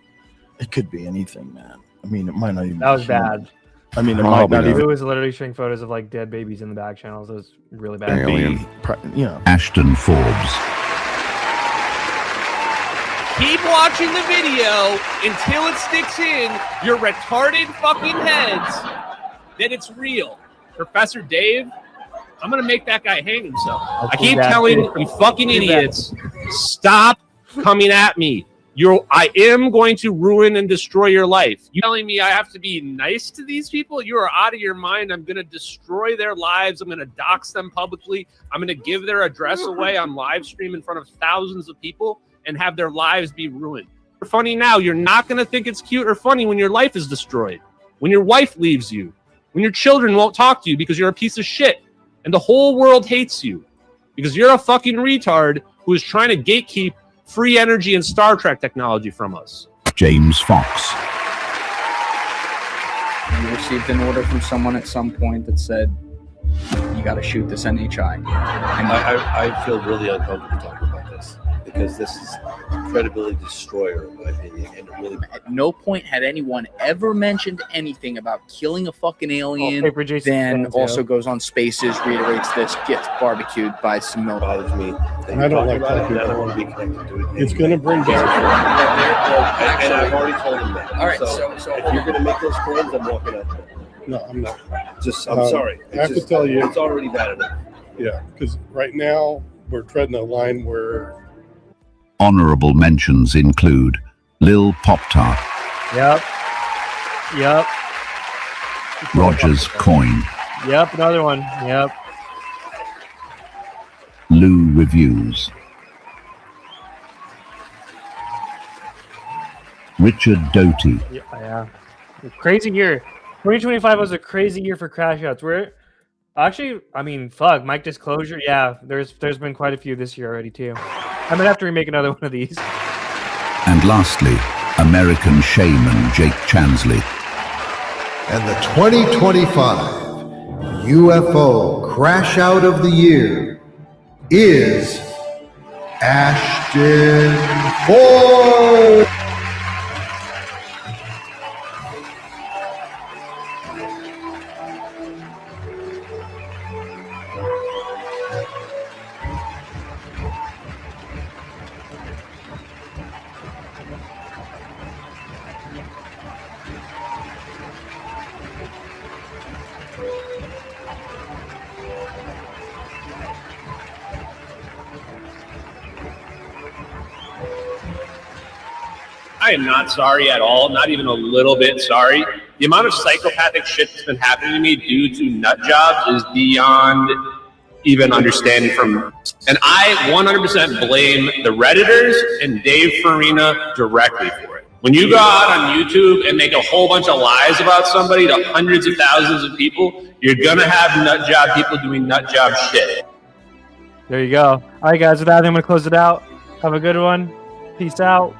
[SPEAKER 6] It could be anything, man. I mean, it might not even.
[SPEAKER 1] That was bad.
[SPEAKER 6] I mean, it might not even.
[SPEAKER 1] It was literally showing photos of like dead babies in the back channels. It was really bad.
[SPEAKER 3] Alien.
[SPEAKER 6] You know.
[SPEAKER 23] Ashton Forbes,
[SPEAKER 4] Keep watching the video until it sticks in your retarded fucking heads that it's real. Professor Dave, I'm going to make that guy hang himself. I keep telling you fucking idiots, stop coming at me. I am going to ruin and destroy your life. You telling me I have to be nice to these people? You are out of your mind. I'm going to destroy their lives. I'm going to dox them publicly. I'm going to give their address away on live stream in front of thousands of people and have their lives be ruined. You're funny now. You're not going to think it's cute or funny when your life is destroyed, when your wife leaves you, when your children won't talk to you because you're a piece of shit and the whole world hates you because you're a fucking retard who is trying to gatekeep free energy and Star Trek technology from us.
[SPEAKER 23] James Fox,
[SPEAKER 22] You received an order from someone at some point that said, you got to shoot this NHI. And
[SPEAKER 25] I feel really uncomfortable talking about this because this is credibility destroyer, in my opinion. And it really,
[SPEAKER 22] at no point had anyone ever mentioned anything about killing a fucking alien, then also goes on Spaces, reiterates this, gets barbecued by some milk.
[SPEAKER 25] Bothers me.
[SPEAKER 24] I don't like talking
[SPEAKER 25] I don't want to be connected to it.
[SPEAKER 24] It's going to bring down.
[SPEAKER 25] And I've already told them that.
[SPEAKER 22] All right,
[SPEAKER 25] so if you're going to make those claims, I'm walking out there.
[SPEAKER 24] No, I'm not.
[SPEAKER 25] I'm sorry.
[SPEAKER 24] I have to tell you.
[SPEAKER 25] It's already bad enough.
[SPEAKER 24] Yeah, because right now we're treading a line where.
[SPEAKER 23] honorable mentions include Lil Pop-Tart,
[SPEAKER 1] Yep.
[SPEAKER 23] Rogers Coin,
[SPEAKER 1] Yep. Another one. Yep.
[SPEAKER 23] Lou Reviews, Richard Doty,
[SPEAKER 1] Yeah. Crazy year. 2025 was a crazy year for Crashouts. We're actually, I mean, fuck, Mike Disclosure. Yeah, there's been quite a few this year already too. I might have to remake another one of these.
[SPEAKER 23] and lastly, American shaman Jake Chansley.
[SPEAKER 24] And the 2025 UFO Crashout of the Year is Ashton Forbes.
[SPEAKER 4] I am not sorry at all, not even a little bit sorry. The amount of psychopathic shit that's been happening to me due to nut jobs is beyond even understanding from, and I 100% blame the Redditors and Dave Farina directly for it. When you go out on YouTube and make a whole bunch of lies about somebody to hundreds of thousands of people, you're gonna have nut job people doing nut job shit.
[SPEAKER 1] There you go. All right, guys. With that, I'm going to close it out. Have a good one. Peace out.